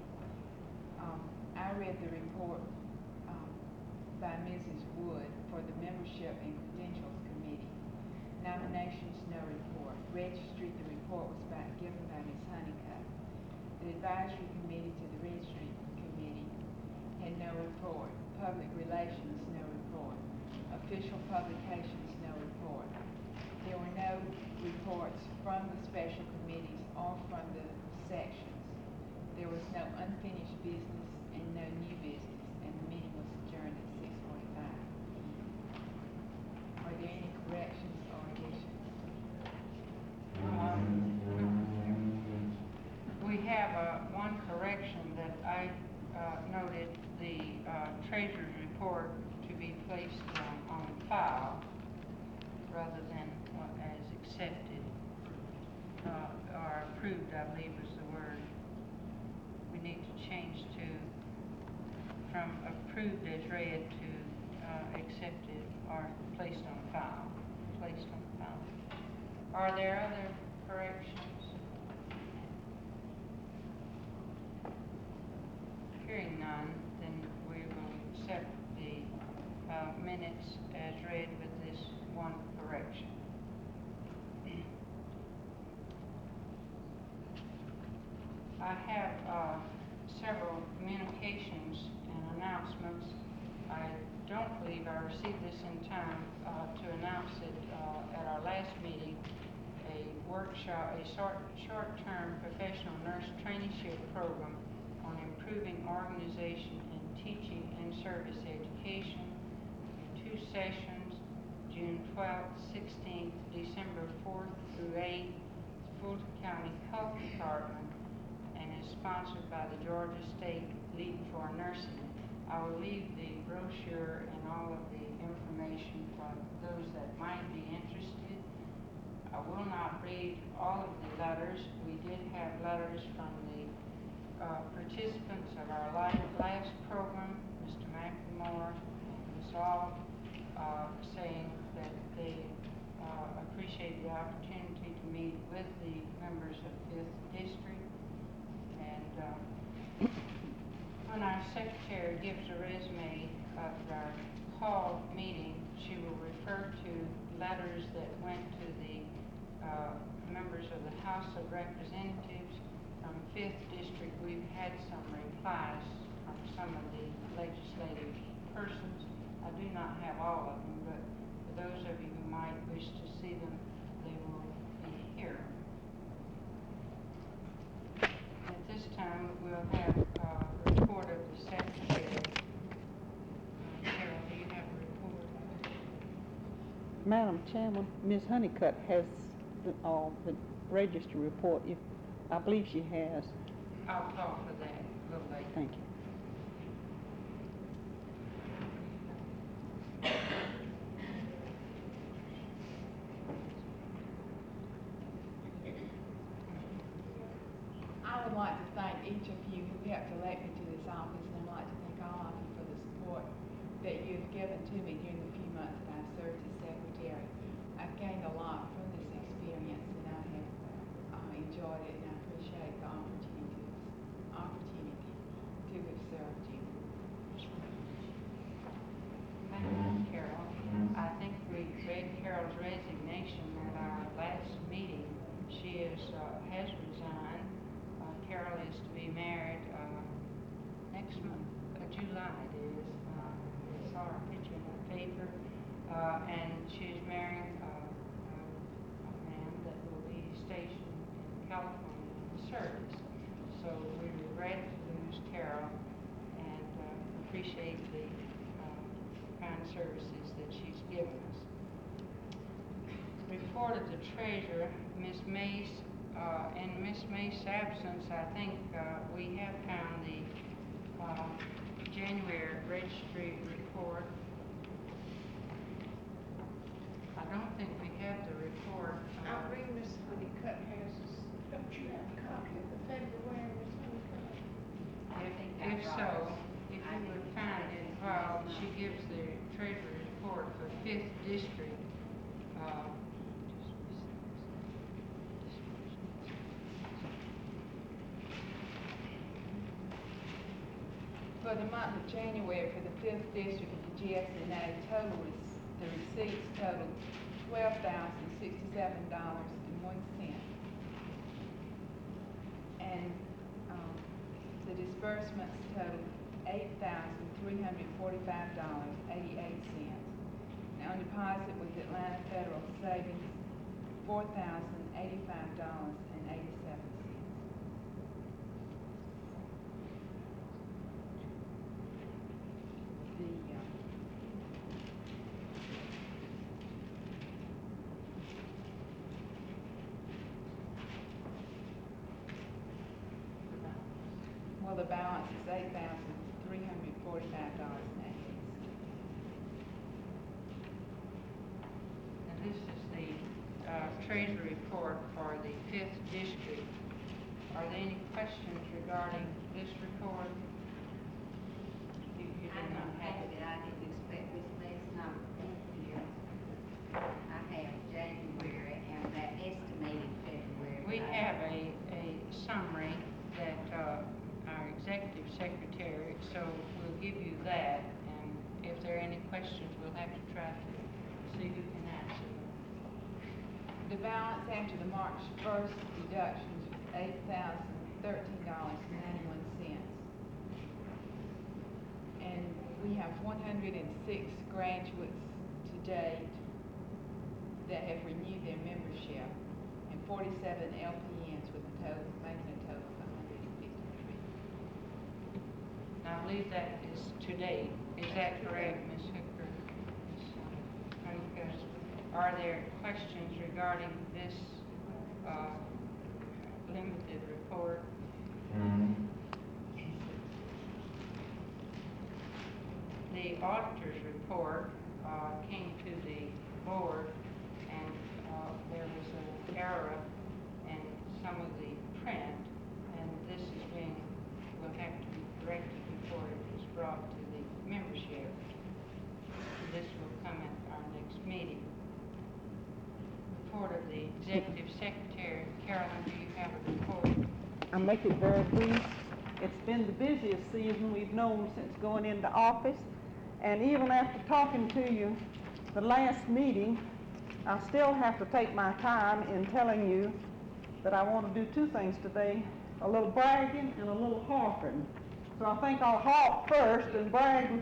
I read the report by Mrs. Wood for the Membership and Credentials Committee. Nominations, no report. Registry, the report was given by Ms. Honeycutt. The Advisory Committee to the Registry Committee had no report. Public Relations, no report. Official Publications, no report. There were no reports from the special committees or from the sections. There was no unfinished business and no new business, and the meeting was adjourned at 6:45. Are there any corrections or additions? other than what as accepted, or approved, I believe was the word. We need to change from approved as read to accepted or placed on file. Placed on file. Are there other corrections? Hearing none, then we will accept the minutes as read with this one correction. I have several communications and announcements. I don't believe I received this in time to announce it at our last meeting. A workshop, a short-term professional nurse traineeship program on improving organization in teaching and service education. 2 sessions, June 12th, 16th, December 4th through 8th, Fulton County Health Department, and is sponsored by the Georgia State League for Nursing. I will leave the brochure and all of the information for those that might be interested. I will not read all of the letters. We did have letters from the participants of our last program, Mr. McLemore and Ms. Ault, saying that they appreciate the opportunity to meet with the members of 5th District. And when our secretary gives a resume of our hall meeting, she will refer to letters that went to the members of the House of Representatives from 5th District. We've had some replies from some of the legislative persons. I do not have all of them, but for those of you who might wish to see them, they will be here. At this time, we'll have a report of the secretary. Carol, do you have a report? Madam Chairman, Ms. Honeycutt has the register report. If I believe she has. I'll call for that a little later. Thank you. I would like to thank each of you who helped elect me to this office, and I'd like to thank all of you for the support that you've given to me during the few months that I've served as secretary. I've gained a lot from this experience, and I have enjoyed it, and I appreciate the opportunity to have served you. Thank you, Carol. I think we read Carol's resignation at our last meeting. She has resigned. Carol is to be married next month, July it is. I saw her picture in the paper. And she's marrying a man that will be stationed in California in the service. So we regret to lose Carol and appreciate the kind services that she's given us. Report of the treasurer, Ms. Mace. In Ms. Mace's absence, I think we have found the January registry report. I don't think we have the report. I believe Ms. Honeycutt has, don't you have a copy of the February, Ms. Honeycutt? If so, if you would find it, while she gives the treasury report for 5th District, For the month of January, for the 5th District of the GSNA, the receipts totaled $12,067.01. And the disbursements totaled $8,345.88. Now, on deposit with Atlanta Federal Savings, $4,085.87. Well, the balance is $8,345.88. and this is treasury report for the 5th district. Are there any questions regarding this report? You I did not don't have have it. it, I didn't expect this last number here. I have January and that estimated February. We have a summary that our executive secretary, so we'll give you that, and if there are any questions, we'll have to try to see who can answer them. The balance after the March 1st deductions was $8,013.91. And we have 106 graduates to date that have renewed their membership, and 47 LPNs with a total, making a total of 153. Now, I believe that is to date. Is that correct, Ms. Hooker? Okay. Are there questions regarding this limited report? The auditor's report came to the board, and there was an error in some of the print, and this will have to be corrected before it is brought to the membership. This will come at our next meeting. Report of the executive secretary. Carolyn, do you have a report? I'll make it very brief. It's been the busiest season we've known since going into office. And even after talking to you the last meeting, I still have to take my time in telling you that I want to do two things today, a little bragging and a little harping. So I think I'll harp first and brag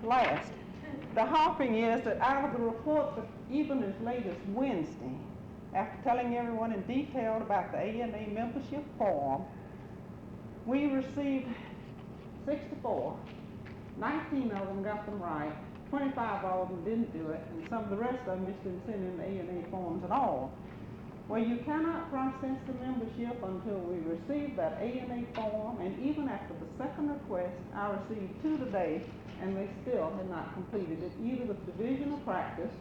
last. The harping is that out of the report that even as late as Wednesday, after telling everyone in detail about the ANA membership form, we received 64. 19 of them got them right, 25 of them didn't do it, and some of the rest of them just didn't send in the ANA forms at all. Well, you cannot process the membership until we receive that ANA form, and even after the second request, I received 2 today, and they still had not completed it, either with Division of Practice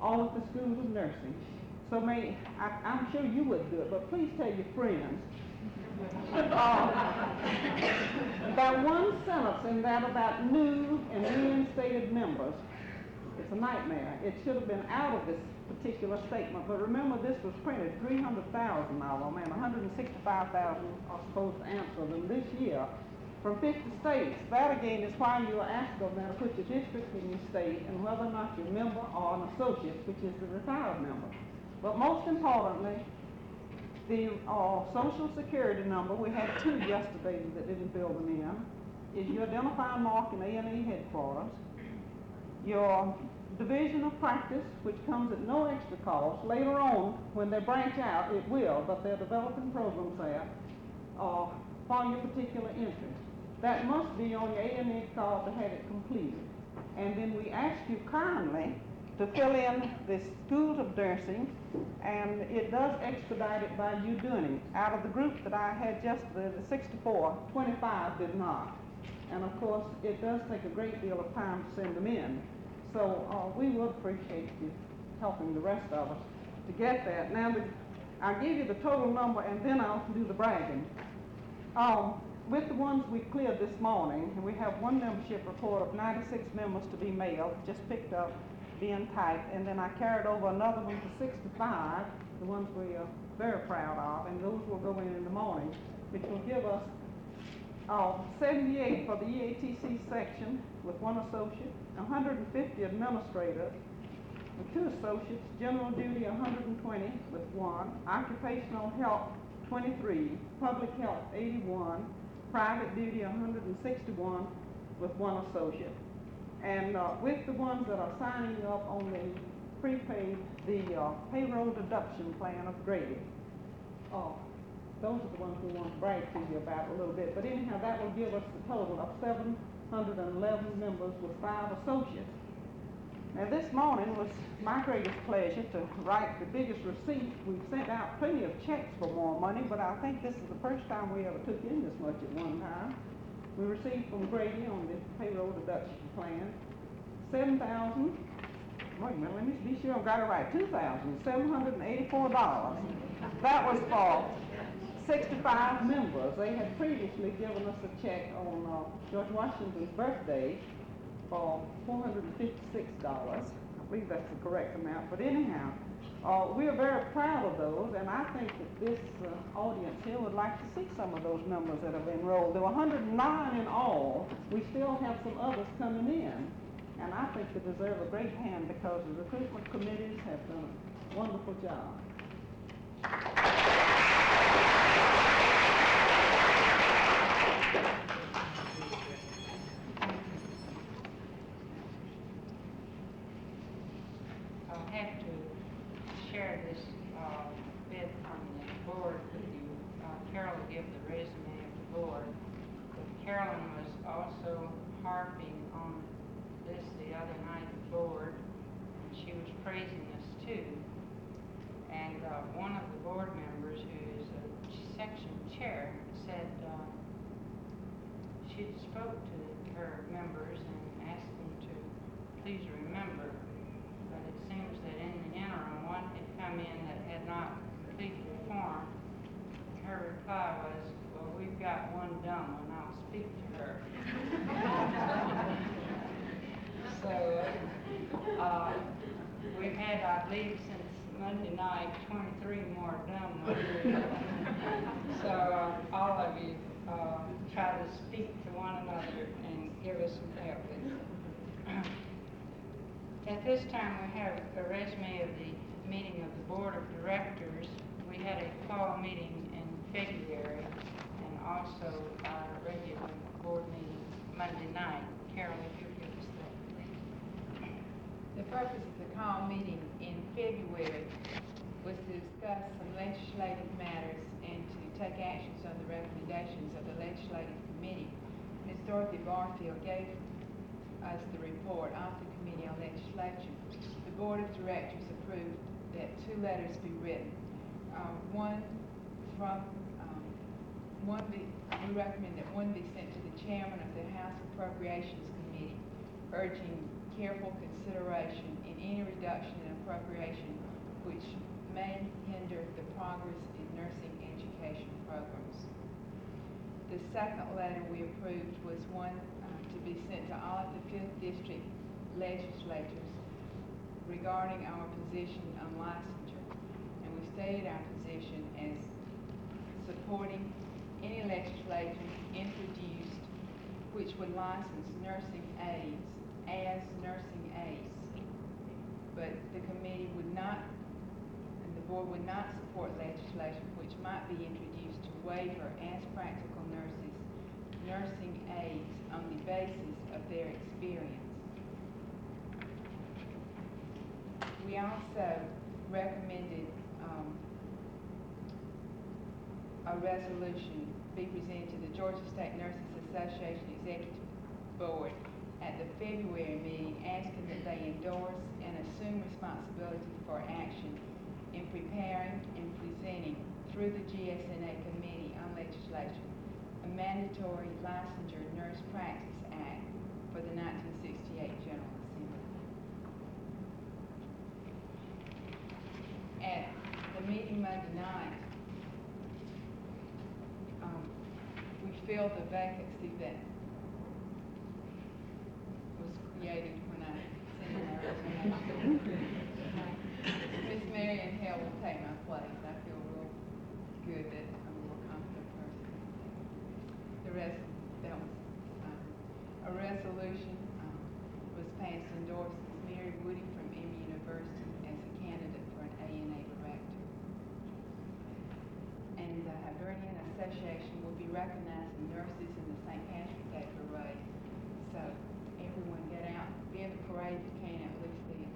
or with the Schools of Nursing. So I'm sure you would do it, but please tell your friends. That one sentence in that about new and reinstated members, it's a nightmare. It should have been out of this particular statement, but remember this was printed 300,000 of them, and 165,000 are supposed to answer them this year from 50 states. That again is why you are asked them now to put your district in your state and whether or not you're a member or an associate, which is the retired member. But most importantly, the Social Security number, we had 2 yesterday that didn't fill them in, is your identifying mark in ANA headquarters, your Division of Practice, which comes at no extra cost. Later on, when they branch out, it will, but they're developing programs there for your particular interest. That must be on your ANA card to have it completed. And then we ask you kindly to fill in the Schools of Nursing, and it does expedite it by you doing it. Out of the group that I had yesterday, the 64, 25 did not. And of course, it does take a great deal of time to send them in. So we would appreciate you helping the rest of us to get that. Now, I'll give you the total number, and then I'll do the bragging. With the ones we cleared this morning, and we have one membership report of 96 members to be mailed, just picked up, being typed, and then I carried over another one to 65, the ones we are very proud of, and those will go in the morning, which will give us 78 for the EATC section with 1 associate, 150 administrators with 2 associates, general duty 120 with 1, occupational health 23, public health 81, private duty 161 with 1 associate. And with the ones that are signing up on the prepaid, the payroll deduction plan of Grady, those are the ones we want to brag to you about a little bit. But anyhow, that will give us the total of 711 members with 5 associates. Now this morning was my greatest pleasure to write the biggest receipt. We've sent out plenty of checks for more money, but I think this is the first time we ever took in this much at one time. We received from Grady on the payroll deduction plan $7,999.50. wait a minute, let me be sure I've got it right, $2,784. That was for 65 members. They had previously given us a check on George Washington's birthday for $456. I believe that's the correct amount, but anyhow, we are very proud of those, and I think that this audience here would like to see some of those numbers that have enrolled. There were 109 in all. We still have some others coming in, and I think they deserve a great hand because the recruitment committees have done a wonderful job. I'll have to share this bit from the board with you. Carol will give the resume of the board. But Carolyn was also harping on this the other night at the board, and she was praising us too. And one of the board members, who is a section chair, said she spoke to her members and asked them to please remember. But it seems that in the interim, one had come in that had not completed the form. Her reply was, well, we've got one dumb one, I'll speak to her. So, we've had, I believe, since Monday night, 23 more dumb ones. So, all of you try to speak to one another and give us some help. At this time, we have a resume of the meeting of the Board of Directors. We had a fall meeting in February, and also our regular board meeting Monday night. Carol, if you'll give us that, please. The purpose of the call meeting in February was to discuss some legislative matters and to take actions on the recommendations of the legislative committee. Ms. Dorothy Barfield gave us the report of the Committee on Legislation. The Board of Directors approved that 2 letters be written. We recommend that one be sent to the chairman of the House Appropriations Committee, urging careful consideration in any reduction in appropriation which may hinder the progress in nursing education programs. The second letter we approved was one to be sent to all of the 5th District legislators regarding our position on licensure. And we stated our position as supporting any legislation introduced which would license nursing aides as nursing aides. But the committee would not, and the board would not support legislation which might be introduced to waiver as practical nurses nursing aides on the basis of their experience. We also recommended a resolution be presented to the Georgia State Nurses Association Executive Board at the February meeting, asking that they endorse and assume responsibility for action in preparing and presenting through the GSNA Committee on Legislation a mandatory licensure nurse practice act for the 1968 General Assembly. At the meeting Monday night, we filled the vacancy that was created when I sent in our resignation. Miss Marion Hill will take my place. I feel real good that I'm a more confident person. The rest, that was a resolution was passed to endorse Mary Woody from Emory University as a candidate for an ANA director. And the Hibernian Association will be recognizing nurses in the St. Patrick's Day parade. So everyone get out, be in the parade if you can, at least then.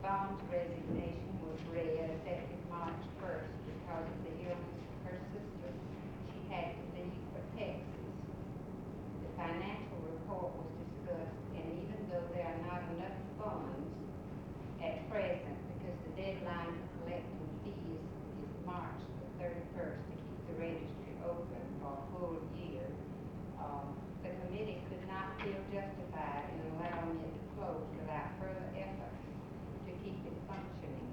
Vaughn's resignation was read effective March 1st because of the illness of her sister. She had to leave for Texas. The financial report was discussed, and even though there are not enough funds at present, because the deadline for collecting fees is March the 31st to keep the registry open for a full year, the committee could not feel justified in allowing it to close without further effort to keep it functioning.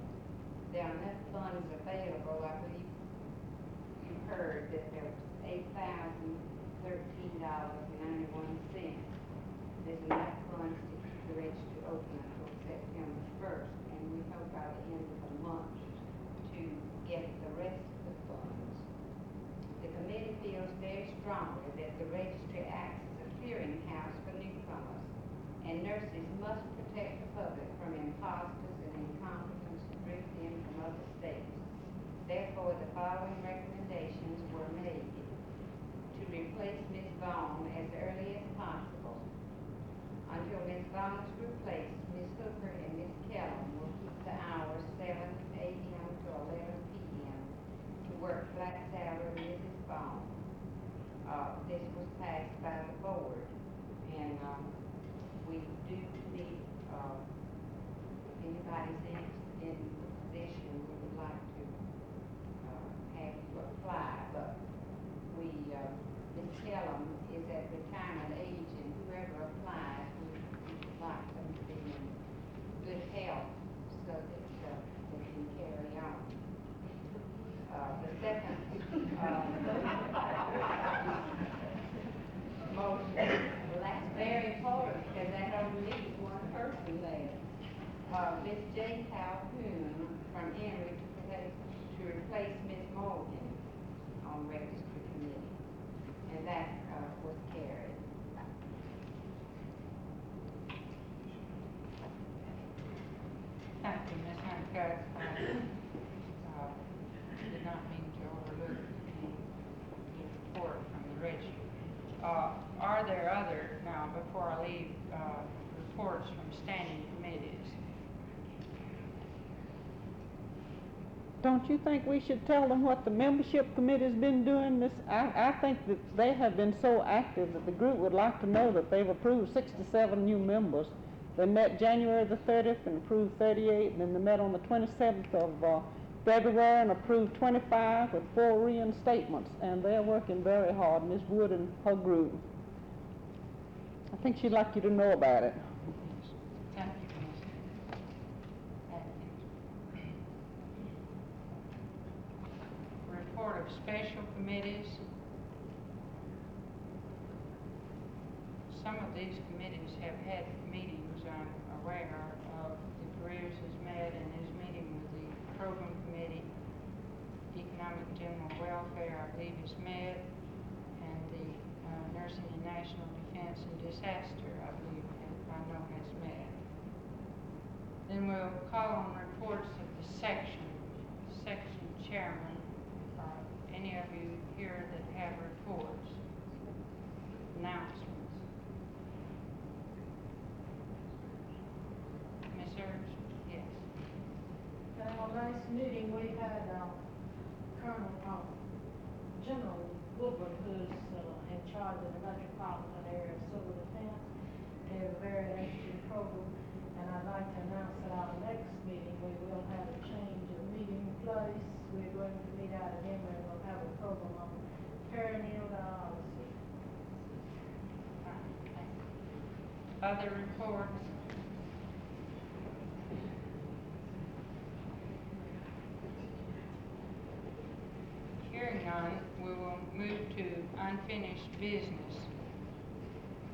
There are enough funds available. I believe you heard that there was $8,013.91. There's enough funds to keep the registry open until September 1st, and we hope by the end of the month to get the rest of the funds. The committee feels very strongly that the registry acts as a clearinghouse for newcomers, and nurses must protect the public from imposters and incompetents who bring in from other states. Therefore, the following recommendations were made: to replace Ms. Vaughn as early as possible. Until Ms. Vaughn is replaced, Ms. Hooker and Ms. Kellum will keep the hours 7 a.m. to 11 p.m. to work flat salary with Ms. Vaughn. This was passed by the board, and we do need, if anybody's interested in the position, we would like to have you apply, but we, Ms. Kellum is at retirement age, and whoever applies, we would like them to be in good health so that they can carry on. The second motion, well, that's very important because that only leaves one person there. Ms. J. Calhoun from Emory to replace Ms. Morgan on registry committee, and that was carried. Thank you, Ms. Hancock. Did not mean to overlook the report from the registry. Are there other, now before I leave, reports from standing committees? Don't you think we should tell them what the membership committee's been doing this? I think that they have been so active that the group would like to know that they've approved 67 new members. They met January the 30th and approved 38, and then they met on the 27th of February and approved 25 with 4 reinstatements, and they're working very hard, Ms. Wood and her group. I think she'd like you to know about it. Thank you, Ms. Atkins. Report of special committees. Some of these committees have had meetings. I'm aware of. The Careers has met and is meeting with the program committee. Economic General Welfare, I believe, is met, and the Nursing and National Defense and Disaster, I believe, I know has met. Then we'll call on reports of the section chairman. Any of you here that have reports? Announcements. Ms. Ernst? Yes. At our last meeting, we had Colonel General Woodward, who's in charge of the metropolitan area of civil defense. They have a very interesting program, and I'd like to announce that our next meeting, we will have a change of meeting place. We're going to meet out at Emory, and we'll have a program on perineal dialysis. Other reports? Hearing none, we will move to unfinished business.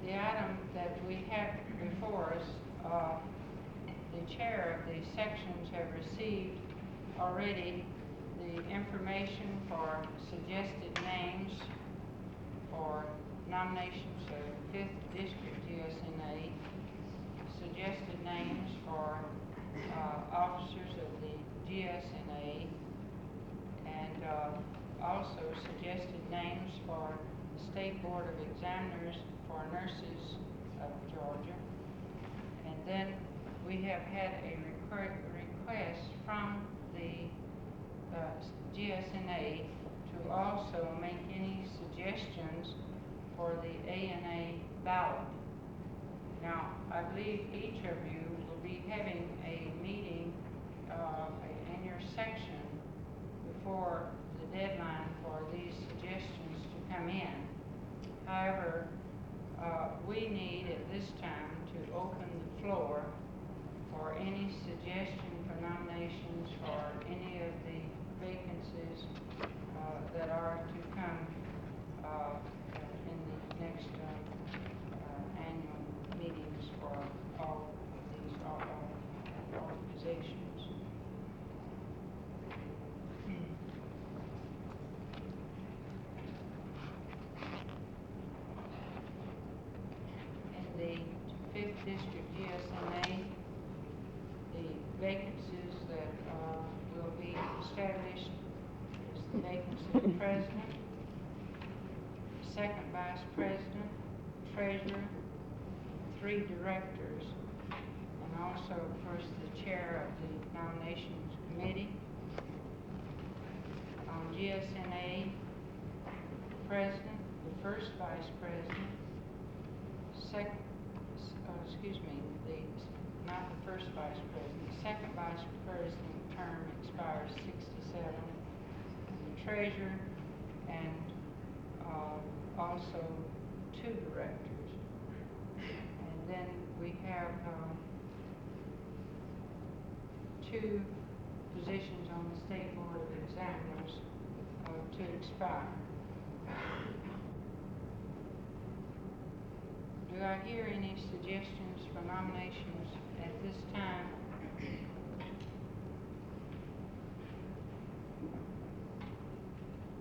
The item that we have before us, the chair of the sections have received already the information for suggested names for nominations of 5th District GSNA, suggested names for officers of the GSNA, and also suggested names for State Board of Examiners for Nurses of Georgia. And then we have had a request from the GSNA to also make any suggestions for the ANA ballot. Now, I believe each of you will be having a meeting in your section before the deadline for these suggestions to come in. However, we need at this time to open the floor for any suggestion for nominations for any of the vacancies that are to come in the next annual meetings for all of these organizations. In the 5th District GSNA, the vacancies that will be established is the vacancy of president, second vice president, treasurer, 3 directors, and also, of course, the chair of the nominations committee. On GSNA, president, the first vice president, not the first vice president, the second vice president term expires 67, the treasurer, and also 2 directors. And then we have 2 positions on the State Board of Examiners to expire. Do I hear any suggestions for nominations at this time?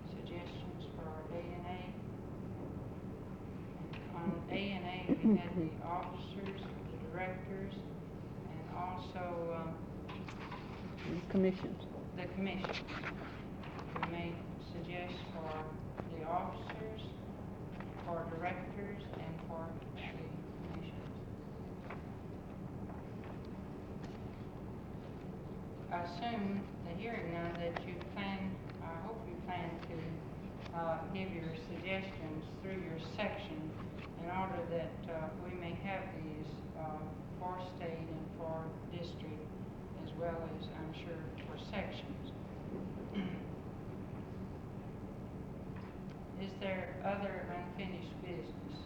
Suggestions for ANA? On ANA, we had the officers, the directors, and also Commissions. the commissions. We may suggest for the officers, for directors, and for the commissions. I assume, hearing now, that you plan, I hope you plan to give your suggestions through your section in order that we may have these for state and for district, as well as, I'm sure, for sections. Is there other unfinished business?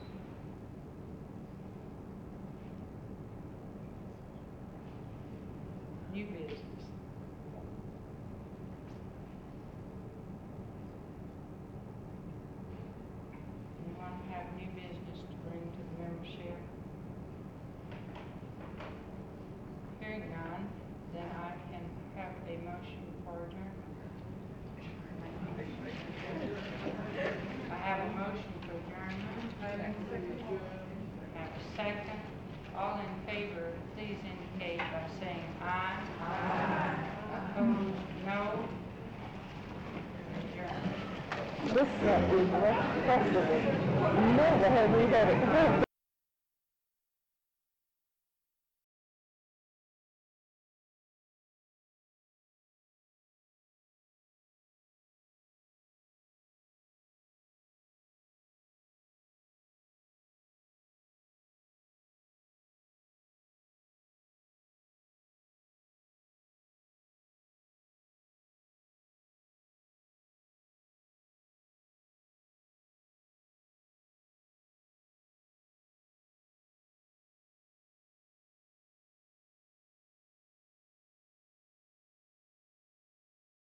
New business? Anyone have new business to bring to the membership? Hearing none, then I can have a motion for adjournment. I have a motion for adjournment. I have a second. All in favor, please indicate by saying aye. Aye. Opposed, no. Adjourned. This is festival. Never have we had it.